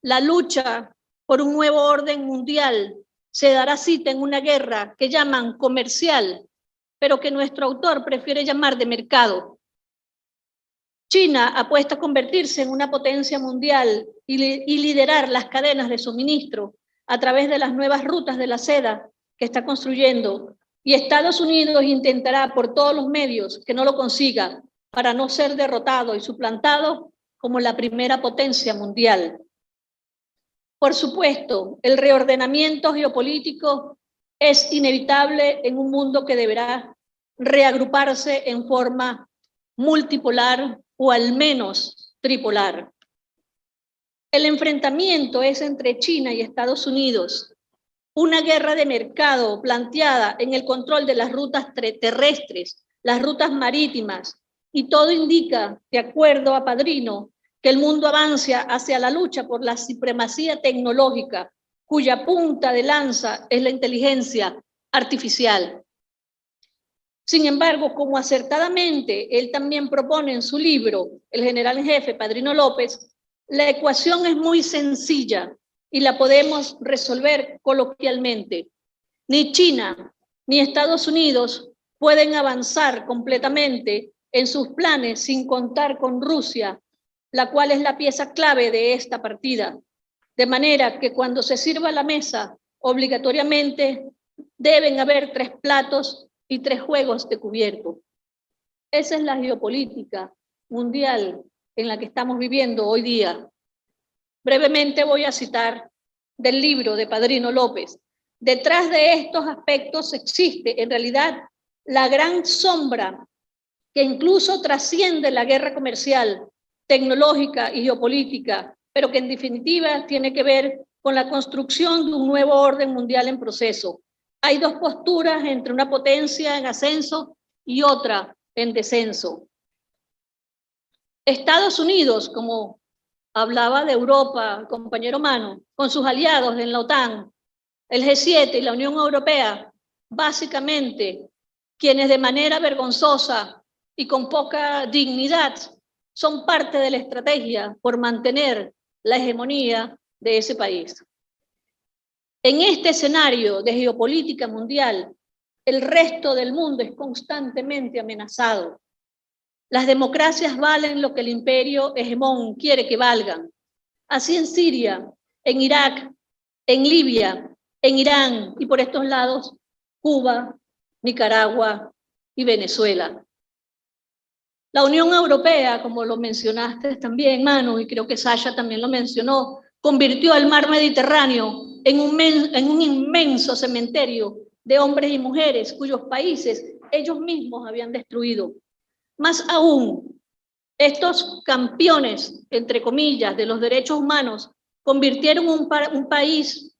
La lucha por un nuevo orden mundial se dará cita en una guerra que llaman comercial, pero que nuestro autor prefiere llamar de mercado. China apuesta a convertirse en una potencia mundial y liderar las cadenas de suministro a través de las nuevas rutas de la seda que está construyendo, y Estados Unidos intentará por todos los medios que no lo consiga para no ser derrotado y suplantado como la primera potencia mundial. Por supuesto, el reordenamiento geopolítico es inevitable en un mundo que deberá reagruparse en forma multipolar, o al menos tripolar. El enfrentamiento es entre China y Estados Unidos, una guerra de mercado planteada en el control de las rutas terrestres, las rutas marítimas, y todo indica, de acuerdo a Padrino, que el mundo avanza hacia la lucha por la supremacía tecnológica, cuya punta de lanza es la inteligencia artificial. Sin embargo, como acertadamente él también propone en su libro, el general en jefe Padrino López, la ecuación es muy sencilla y la podemos resolver coloquialmente. Ni China ni Estados Unidos pueden avanzar completamente en sus planes sin contar con Rusia, la cual es la pieza clave de esta partida. De manera que cuando se sirva la mesa, obligatoriamente deben haber 3 platos y 3 juegos de cubierto. Esa es la geopolítica mundial en la que estamos viviendo hoy día. Brevemente voy a citar del libro de Padrino López. Detrás de estos aspectos existe en realidad la gran sombra que incluso trasciende la guerra comercial, tecnológica y geopolítica, pero que en definitiva tiene que ver con la construcción de un nuevo orden mundial en proceso. Hay 2 posturas entre una potencia en ascenso y otra en descenso. Estados Unidos, como hablaba de Europa, el compañero Mano, con sus aliados en la OTAN, el G7 y la Unión Europea, básicamente quienes de manera vergonzosa y con poca dignidad son parte de la estrategia por mantener la hegemonía de ese país. En este escenario de geopolítica mundial, el resto del mundo es constantemente amenazado. Las democracias valen lo que el imperio hegemón quiere que valgan. Así en Siria, en Irak, en Libia, en Irán y por estos lados, Cuba, Nicaragua y Venezuela. La Unión Europea, como lo mencionaste también, Manu, y creo que Sasha también lo mencionó, convirtió el mar Mediterráneo en un inmenso cementerio de hombres y mujeres cuyos países ellos mismos habían destruido. Más aún, estos campeones, entre comillas, de los derechos humanos, convirtieron un país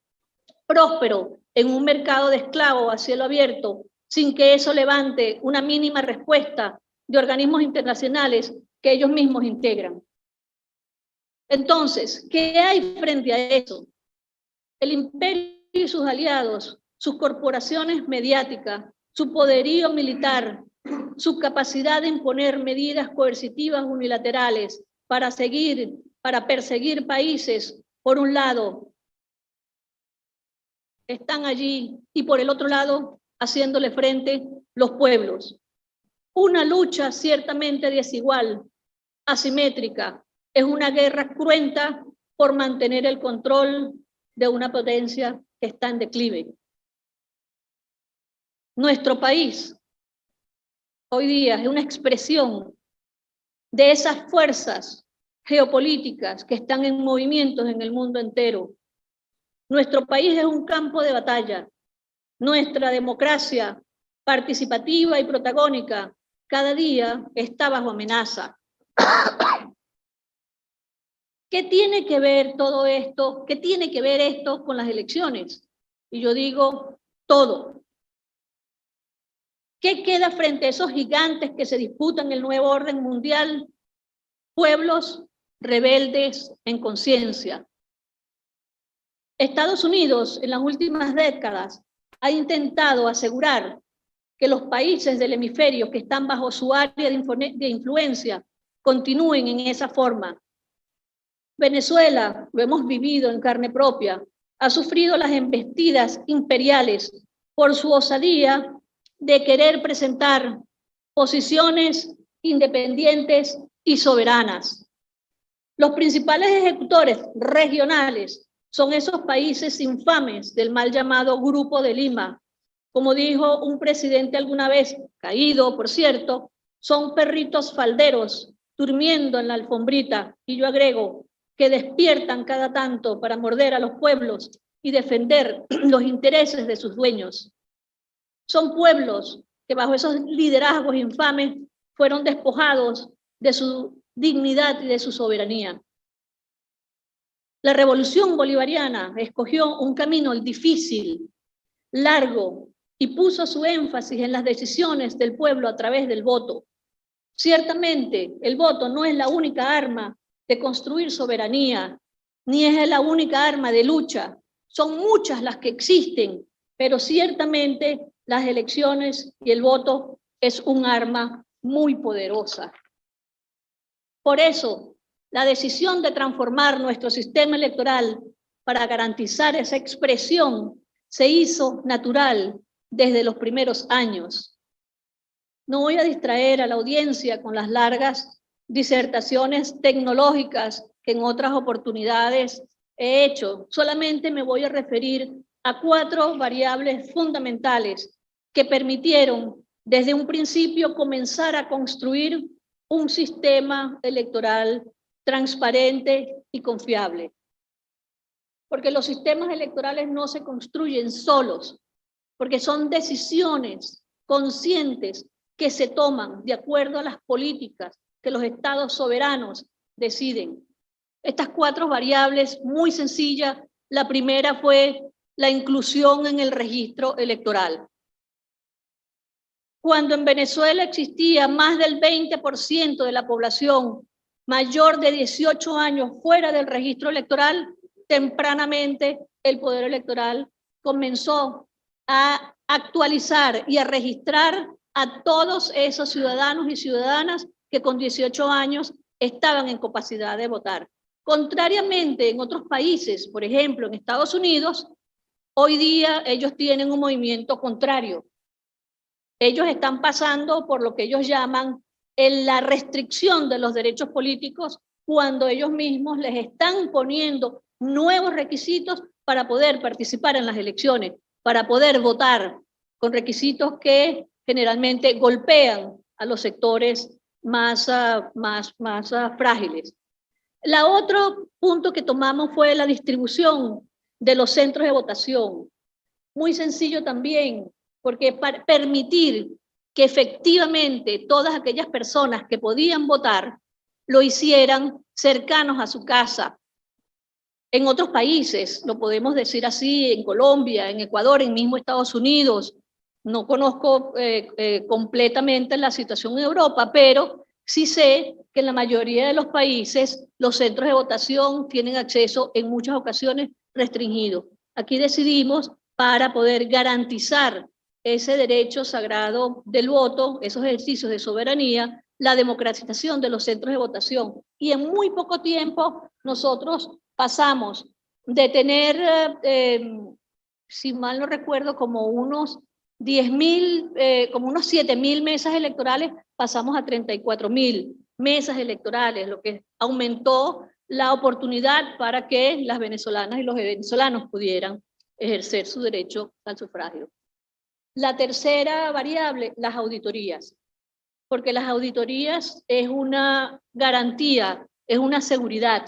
próspero en un mercado de esclavos a cielo abierto, sin que eso levante una mínima respuesta de organismos internacionales que ellos mismos integran. Entonces, ¿qué hay frente a eso? El imperio y sus aliados, sus corporaciones mediáticas, su poderío militar, su capacidad de imponer medidas coercitivas unilaterales para perseguir países, por un lado, están allí, y por el otro lado, haciéndole frente los pueblos. Una lucha ciertamente desigual, asimétrica, es una guerra cruenta por mantener el control de una potencia que está en declive. Nuestro país hoy día es una expresión de esas fuerzas geopolíticas que están en movimientos en el mundo entero. Nuestro país es un campo de batalla. Nuestra democracia participativa y protagónica cada día está bajo amenaza. ¿Qué tiene que ver todo esto? ¿Qué tiene que ver esto con las elecciones? Y yo digo, todo. ¿Qué queda frente a esos gigantes que se disputan el nuevo orden mundial? Pueblos rebeldes en conciencia. Estados Unidos en las últimas décadas ha intentado asegurar que los países del hemisferio que están bajo su área de influencia continúen en esa forma. Venezuela, lo hemos vivido en carne propia, ha sufrido las embestidas imperiales por su osadía de querer presentar posiciones independientes y soberanas. Los principales ejecutores regionales son esos países infames del mal llamado Grupo de Lima. Como dijo un presidente alguna vez, caído por cierto, son perritos falderos durmiendo en la alfombrita, y yo agrego que despiertan cada tanto para morder a los pueblos y defender los intereses de sus dueños. Son pueblos que bajo esos liderazgos infames fueron despojados de su dignidad y de su soberanía. La revolución bolivariana escogió un camino difícil, largo, y puso su énfasis en las decisiones del pueblo a través del voto. Ciertamente, el voto no es la única arma de construir soberanía, ni es la única arma de lucha. Son muchas las que existen, pero ciertamente las elecciones y el voto es un arma muy poderosa. Por eso, la decisión de transformar nuestro sistema electoral para garantizar esa expresión se hizo natural desde los primeros años. No voy a distraer a la audiencia con las largas disertaciones tecnológicas que en otras oportunidades he hecho. Solamente me voy a referir a 4 variables fundamentales que permitieron desde un principio comenzar a construir un sistema electoral transparente y confiable. Porque los sistemas electorales no se construyen solos, porque son decisiones conscientes que se toman de acuerdo a las políticas que los estados soberanos deciden. Estas 4 variables muy sencillas. La primera fue la inclusión en el registro electoral. Cuando en Venezuela existía más del 20% de la población mayor de 18 años fuera del registro electoral, tempranamente el Poder Electoral comenzó a actualizar y a registrar a todos esos ciudadanos y ciudadanas que con 18 años estaban en capacidad de votar. Contrariamente en otros países, por ejemplo en Estados Unidos, hoy día ellos tienen un movimiento contrario. Ellos están pasando por lo que ellos llaman la restricción de los derechos políticos, cuando ellos mismos les están poniendo nuevos requisitos para poder participar en las elecciones, para poder votar, con requisitos que generalmente golpean a los sectores más frágiles. El otro punto que tomamos fue la distribución de los centros de votación. Muy sencillo también, porque para permitir que efectivamente todas aquellas personas que podían votar lo hicieran cercanos a su casa. En otros países, lo podemos decir así, en Colombia, en Ecuador, en mismo Estados Unidos, no conozco completamente la situación en Europa, pero sí sé que en la mayoría de los países los centros de votación tienen acceso en muchas ocasiones restringido. Aquí decidimos, para poder garantizar ese derecho sagrado del voto, esos ejercicios de soberanía, la democratización de los centros de votación. Y en muy poco tiempo nosotros pasamos de tener, si mal no recuerdo, como unos 10.000, como unos 7.000 mesas electorales, pasamos a 34.000 mesas electorales, lo que aumentó la oportunidad para que las venezolanas y los venezolanos pudieran ejercer su derecho al sufragio. La tercera variable, las auditorías, porque las auditorías es una garantía, es una seguridad.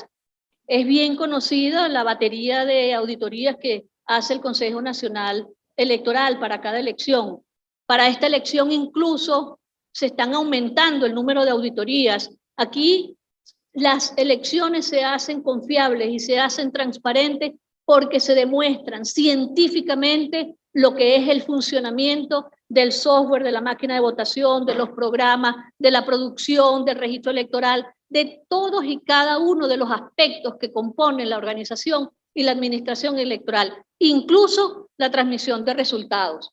Es bien conocida la batería de auditorías que hace el Consejo Nacional Electoral para cada elección. Para esta elección incluso se están aumentando el número de auditorías. Aquí las elecciones se hacen confiables y se hacen transparentes porque se demuestran científicamente lo que es el funcionamiento del software, de la máquina de votación, de los programas, de la producción, del registro electoral, de todos y cada uno de los aspectos que componen la organización y la administración electoral, incluso la transmisión de resultados,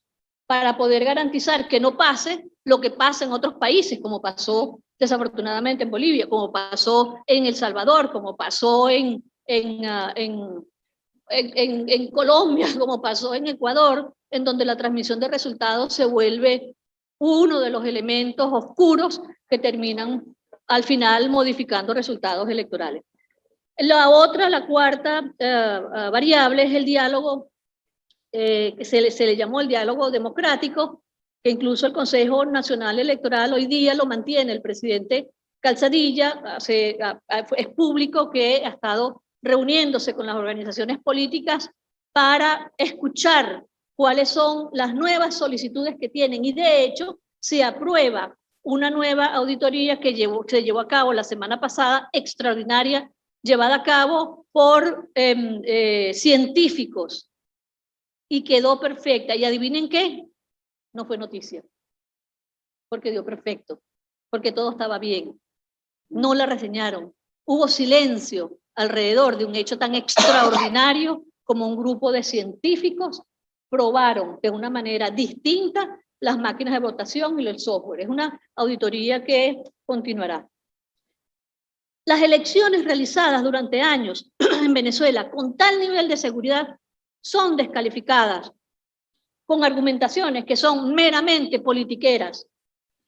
para poder garantizar que no pase lo que pasa en otros países, como pasó desafortunadamente en Bolivia, como pasó en El Salvador, como pasó en Colombia, como pasó en Ecuador, en donde la transmisión de resultados se vuelve uno de los elementos oscuros que terminan al final modificando resultados electorales. La cuarta variable es el diálogo, que se le llamó el diálogo democrático, que incluso el Consejo Nacional Electoral hoy día lo mantiene el presidente Calzadilla. Es público que ha estado reuniéndose con las organizaciones políticas para escuchar cuáles son las nuevas solicitudes que tienen, y de hecho se aprueba una nueva auditoría que se llevó a cabo la semana pasada, extraordinaria, llevada a cabo por científicos, y quedó perfecta. ¿Y adivinen qué? No fue noticia, porque dio perfecto, porque todo estaba bien. No la reseñaron. Hubo silencio alrededor de un hecho tan extraordinario como un grupo de científicos probaron de una manera distinta las máquinas de votación y el software. Es una auditoría que continuará. Las elecciones realizadas durante años en Venezuela con tal nivel de seguridad son descalificadas con argumentaciones que son meramente politiqueras.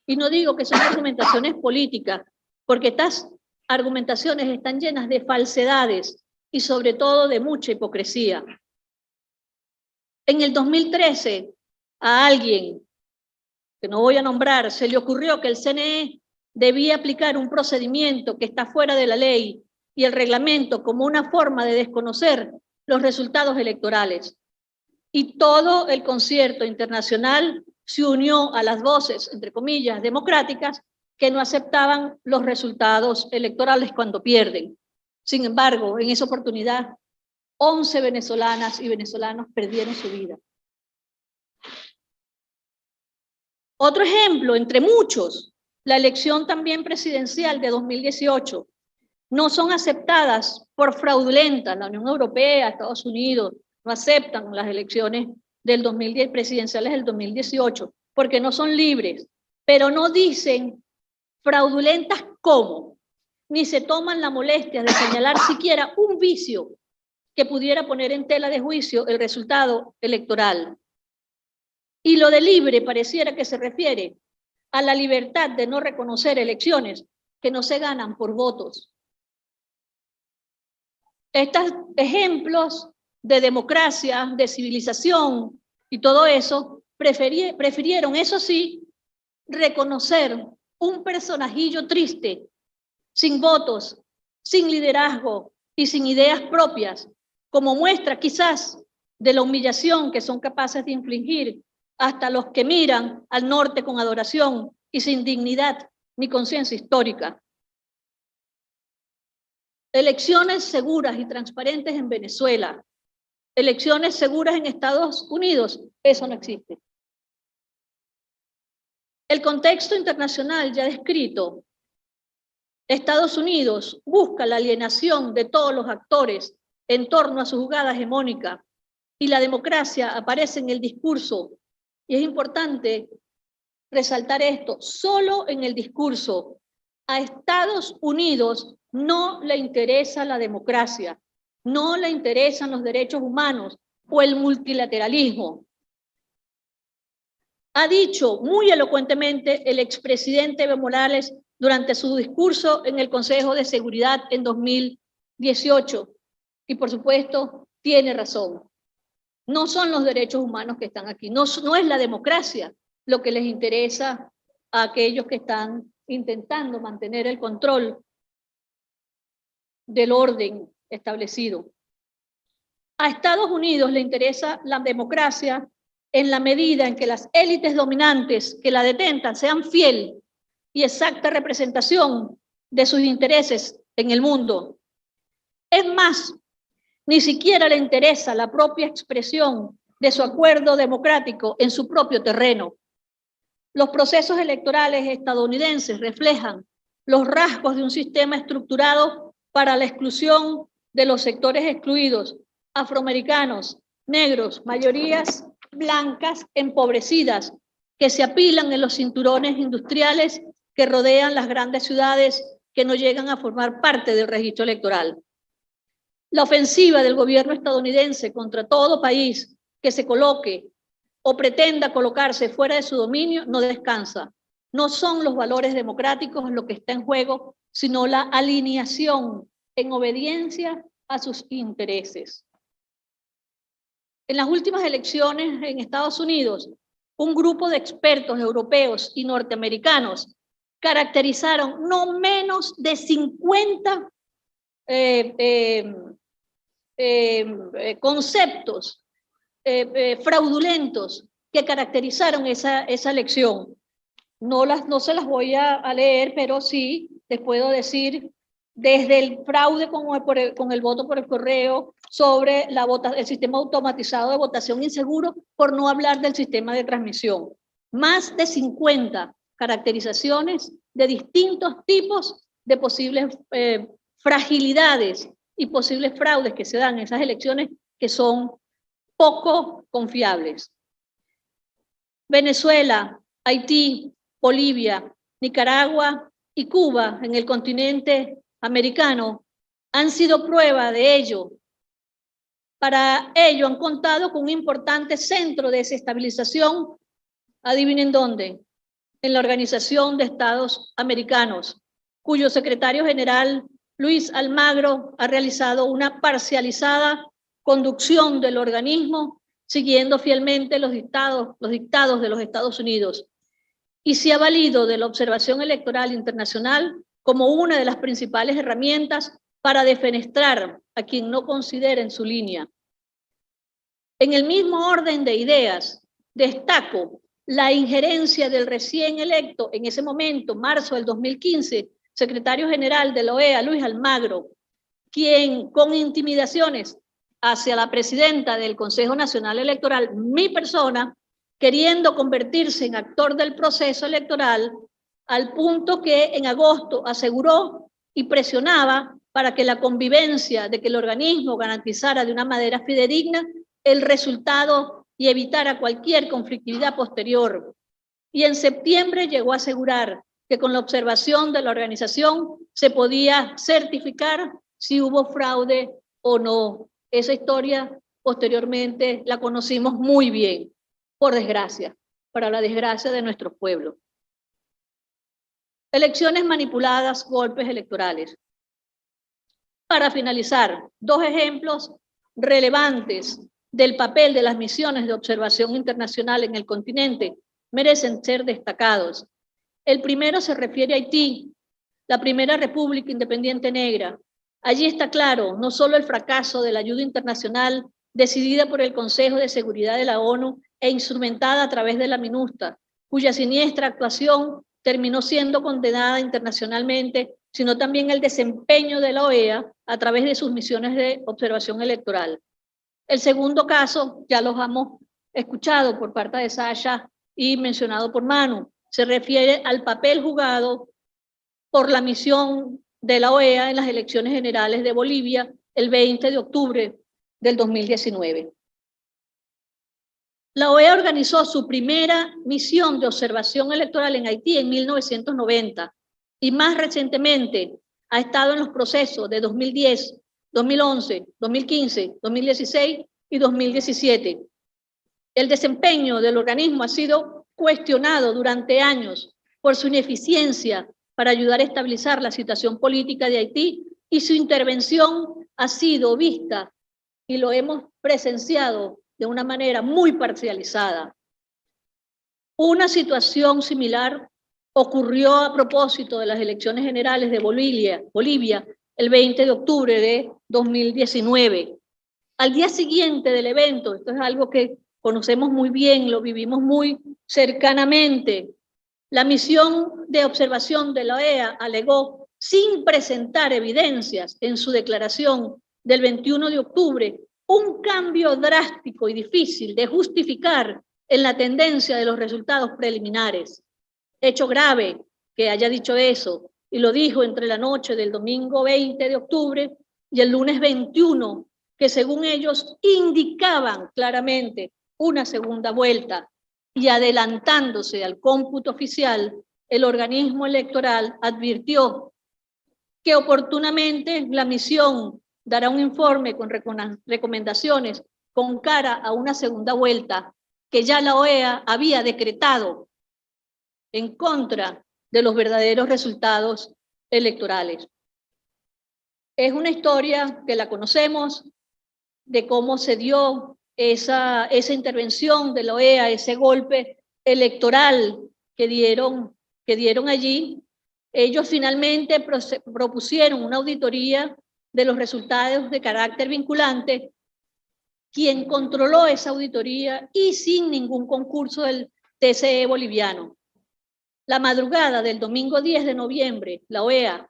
Y no digo que son argumentaciones políticas, porque estas argumentaciones están llenas de falsedades y sobre todo de mucha hipocresía. En el 2013, a alguien, que no voy a nombrar, se le ocurrió que el CNE debía aplicar un procedimiento que está fuera de la ley y el reglamento como una forma de desconocer los resultados electorales. Y todo el concierto internacional se unió a las voces, entre comillas, democráticas, que no aceptaban los resultados electorales cuando pierden. Sin embargo, en esa oportunidad, 11 venezolanas y venezolanos perdieron su vida. Otro ejemplo, entre muchos, la elección también presidencial de 2018. No son aceptadas por fraudulentas. La Unión Europea, Estados Unidos, no aceptan las elecciones del 2010, presidenciales del 2018, porque no son libres, pero no dicen fraudulentas cómo, ni se toman la molestia de señalar siquiera un vicio que pudiera poner en tela de juicio el resultado electoral. Y lo de libre pareciera que se refiere a la libertad de no reconocer elecciones que no se ganan por votos. Estos ejemplos de democracia, de civilización y todo eso, prefirieron, eso sí, reconocer un personajillo triste, sin votos, sin liderazgo y sin ideas propias, como muestra quizás de la humillación que son capaces de infligir hasta los que miran al norte con adoración y sin dignidad ni conciencia histórica. Elecciones seguras y transparentes en Venezuela, elecciones seguras en Estados Unidos, eso no existe. El contexto internacional ya descrito, Estados Unidos busca la alienación de todos los actores en torno a su jugada hegemónica y la democracia aparece en el discurso. Y es importante resaltar esto, solo en el discurso. A Estados Unidos no le interesa la democracia, no le interesan los derechos humanos o el multilateralismo. Ha dicho muy elocuentemente el expresidente Evo Morales durante su discurso en el Consejo de Seguridad en 2018. Y por supuesto, tiene razón. No son los derechos humanos que están aquí, no es la democracia lo que les interesa a aquellos que están intentando mantener el control del orden establecido. A Estados Unidos le interesa la democracia en la medida en que las élites dominantes que la detentan sean fiel y exacta representación de sus intereses en el mundo. Es más, ni siquiera le interesa la propia expresión de su acuerdo democrático en su propio terreno. Los procesos electorales estadounidenses reflejan los rasgos de un sistema estructurado para la exclusión de los sectores excluidos, afroamericanos, negros, mayorías blancas empobrecidas, que se apilan en los cinturones industriales que rodean las grandes ciudades que no llegan a formar parte del registro electoral. La ofensiva del gobierno estadounidense contra todo país que se coloque o pretenda colocarse fuera de su dominio no descansa. No son los valores democráticos lo que está en juego, sino la alineación en obediencia a sus intereses. En las últimas elecciones en Estados Unidos, un grupo de expertos europeos y norteamericanos caracterizaron no menos de 50 conceptos fraudulentos que caracterizaron esa elección. No se las voy a leer, pero sí les puedo decir desde el fraude con el voto por el correo, sobre el sistema automatizado de votación inseguro, por no hablar del sistema de transmisión. Más de 50 caracterizaciones de distintos tipos de posibles fragilidades y posibles fraudes que se dan en esas elecciones, que son poco confiables. Venezuela, Haití, Bolivia, Nicaragua y Cuba en el continente americano han sido prueba de ello. Para ello han contado con un importante centro de desestabilización, adivinen dónde, en la Organización de Estados Americanos, cuyo secretario general Luis Almagro ha realizado una parcializada conducción del organismo, siguiendo fielmente los dictados de los Estados Unidos, y se ha valido de la observación electoral internacional como una de las principales herramientas para defenestrar a quien no considere en su línea. En el mismo orden de ideas, destaco la injerencia del recién electo, en ese momento, marzo del 2015, secretario general de la OEA, Luis Almagro, quien con intimidaciones hacia la presidenta del Consejo Nacional Electoral, mi persona, queriendo convertirse en actor del proceso electoral, al punto que en agosto aseguró y presionaba para que la convivencia de que el organismo garantizara de una manera fidedigna el resultado y evitara cualquier conflictividad posterior. Y en septiembre llegó a asegurar que con la observación de la organización se podía certificar si hubo fraude o no. Esa historia posteriormente la conocimos muy bien, por desgracia, para la desgracia de nuestro pueblo. Elecciones manipuladas, golpes electorales. Para finalizar, dos ejemplos relevantes del papel de las misiones de observación internacional en el continente merecen ser destacados. El primero se refiere a Haití, la primera república independiente negra. Allí está claro no solo el fracaso de la ayuda internacional decidida por el Consejo de Seguridad de la ONU e instrumentada a través de la MINUSTAH, cuya siniestra actuación terminó siendo condenada internacionalmente, sino también el desempeño de la OEA a través de sus misiones de observación electoral. El segundo caso, ya los hemos escuchado por parte de Sasha y mencionado por Manu, se refiere al papel jugado por la misión de la OEA en las elecciones generales de Bolivia el 20 de octubre del 2019. La OEA organizó su primera misión de observación electoral en Haití en 1990 y más recientemente ha estado en los procesos de 2010, 2011, 2015, 2016 y 2017. El desempeño del organismo ha sido cuestionado durante años por su ineficiencia para ayudar a estabilizar la situación política de Haití, y su intervención ha sido vista, y lo hemos presenciado de una manera muy parcializada. Una situación similar ocurrió a propósito de las elecciones generales de Bolivia el 20 de octubre de 2019. Al día siguiente del evento, esto es algo que conocemos muy bien, lo vivimos muy cercanamente, la misión de observación de la OEA alegó, sin presentar evidencias en su declaración del 21 de octubre, un cambio drástico y difícil de justificar en la tendencia de los resultados preliminares. Hecho grave que haya dicho eso, y lo dijo entre la noche del domingo 20 de octubre y el lunes 21, que según ellos indicaban claramente una segunda vuelta, y adelantándose al cómputo oficial, el organismo electoral advirtió que oportunamente la misión dará un informe con recomendaciones con cara a una segunda vuelta que ya la OEA había decretado en contra de los verdaderos resultados electorales. Es una historia que la conocemos, de cómo se dio esa intervención de la OEA, ese golpe electoral que dieron allí. Ellos finalmente propusieron una auditoría de los resultados de carácter vinculante. Quien controló esa auditoría, y sin ningún concurso del TSE boliviano, La madrugada del domingo 10 de noviembre, la OEA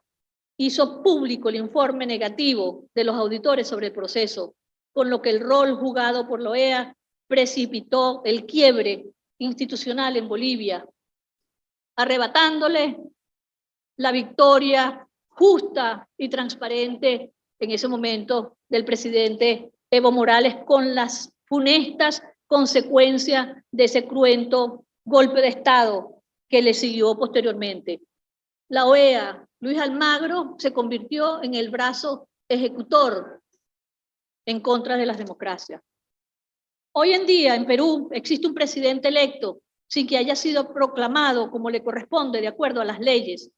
hizo público el informe negativo de los auditores sobre el proceso, con lo que el rol jugado por la OEA precipitó el quiebre institucional en Bolivia, arrebatándole la victoria justa y transparente en ese momento del presidente Evo Morales, con las funestas consecuencias de ese cruento golpe de Estado que le siguió posteriormente. La OEA, Luis Almagro, se convirtió en el brazo ejecutor en contra de las democracias. Hoy en día en Perú existe un presidente electo sin que haya sido proclamado como le corresponde de acuerdo a las leyes.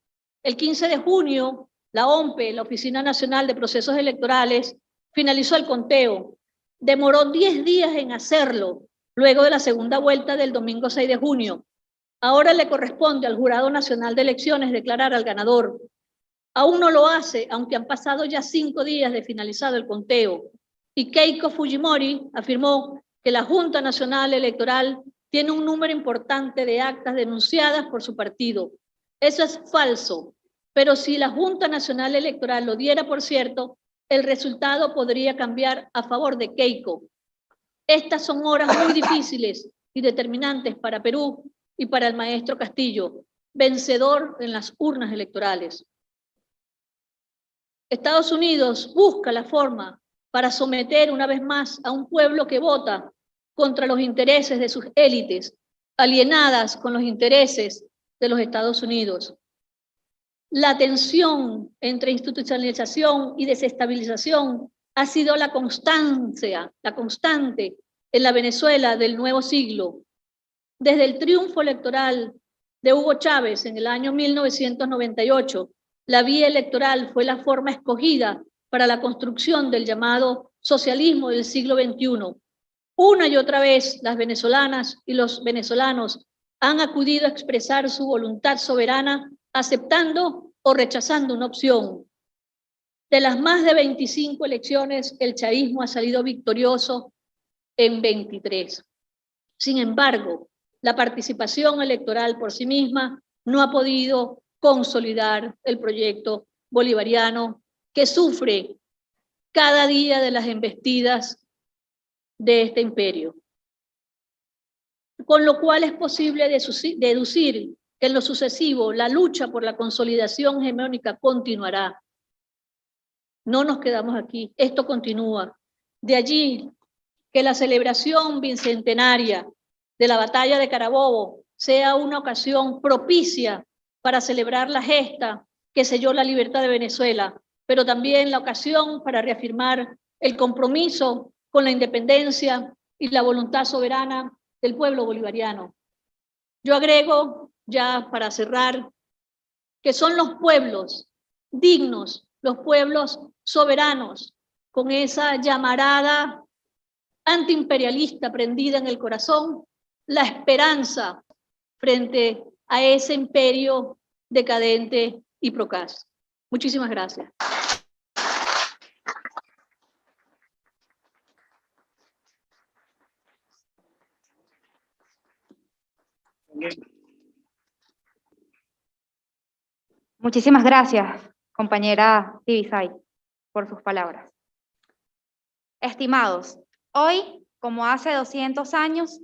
El 15 de junio, la OMPE, la Oficina Nacional de Procesos Electorales, finalizó el conteo. Demoró 10 días en hacerlo, luego de la segunda vuelta del domingo 6 de junio. Ahora le corresponde al Jurado Nacional de Elecciones declarar al ganador. Aún no lo hace, aunque han pasado ya 5 días de finalizado el conteo. Y Keiko Fujimori afirmó que la Junta Nacional Electoral tiene un número importante de actas denunciadas por su partido. Eso es falso, pero si la Junta Nacional Electoral lo diera por cierto, el resultado podría cambiar a favor de Keiko. Estas son horas muy difíciles y determinantes para Perú y para el maestro Castillo, vencedor en las urnas electorales. Estados Unidos busca la forma para someter una vez más a un pueblo que vota contra los intereses de sus élites, alienadas con los intereses de los Estados Unidos. La tensión entre institucionalización y desestabilización ha sido la constante en la Venezuela del nuevo siglo. Desde el triunfo electoral de Hugo Chávez en el año 1998, la vía electoral fue la forma escogida para la construcción del llamado socialismo del siglo XXI. Una y otra vez las venezolanas y los venezolanos han acudido a expresar su voluntad soberana, aceptando o rechazando una opción. De las más de 25 elecciones, el chavismo ha salido victorioso en 23. Sin embargo, la participación electoral por sí misma no ha podido consolidar el proyecto bolivariano que sufre cada día de las embestidas de este imperio. Con lo cual es posible deducir que en lo sucesivo la lucha por la consolidación hegemónica continuará. No nos quedamos aquí, esto continúa. De allí que la celebración bicentenaria de la batalla de Carabobo sea una ocasión propicia para celebrar la gesta que selló la libertad de Venezuela, pero también la ocasión para reafirmar el compromiso con la independencia y la voluntad soberana del pueblo bolivariano. Yo agrego, ya para cerrar, que son los pueblos dignos, los pueblos soberanos, con esa llamarada antiimperialista prendida en el corazón, la esperanza frente a ese imperio decadente y procaz. Muchísimas gracias. Muchísimas gracias, compañera Tibisay, por sus palabras. Estimados, hoy, como hace 200 años,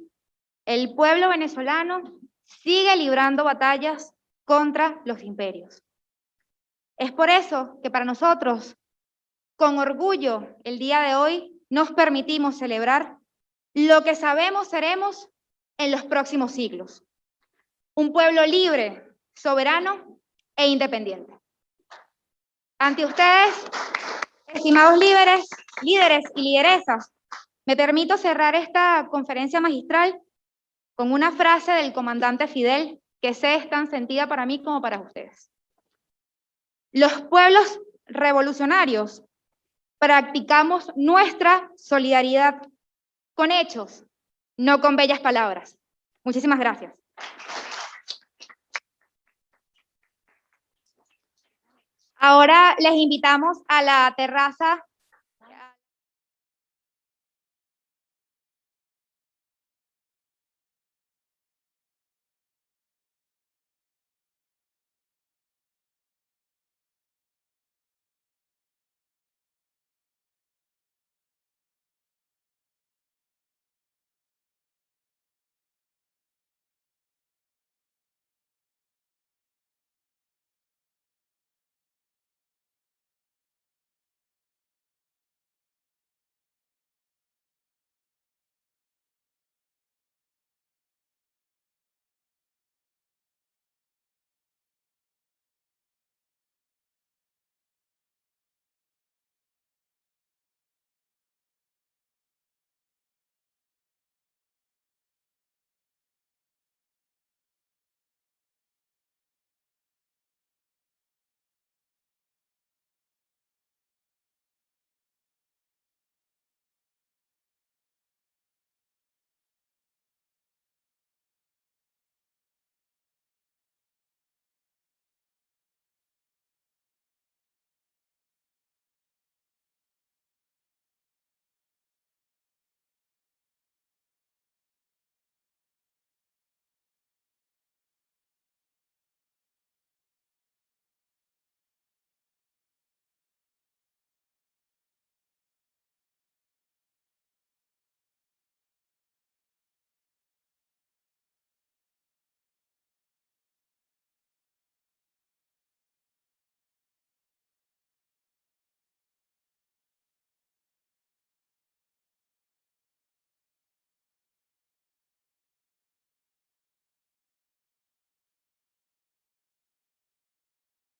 el pueblo venezolano sigue librando batallas contra los imperios. Es por eso que para nosotros, con orgullo, el día de hoy nos permitimos celebrar lo que sabemos seremos en los próximos siglos. Un pueblo libre, soberano e independiente. Ante ustedes, estimados líderes y lideresas, me permito cerrar esta conferencia magistral con una frase del comandante Fidel que sé es tan sentida para mí como para ustedes. Los pueblos revolucionarios practicamos nuestra solidaridad con hechos, no con bellas palabras. Muchísimas gracias. Ahora les invitamos a la terraza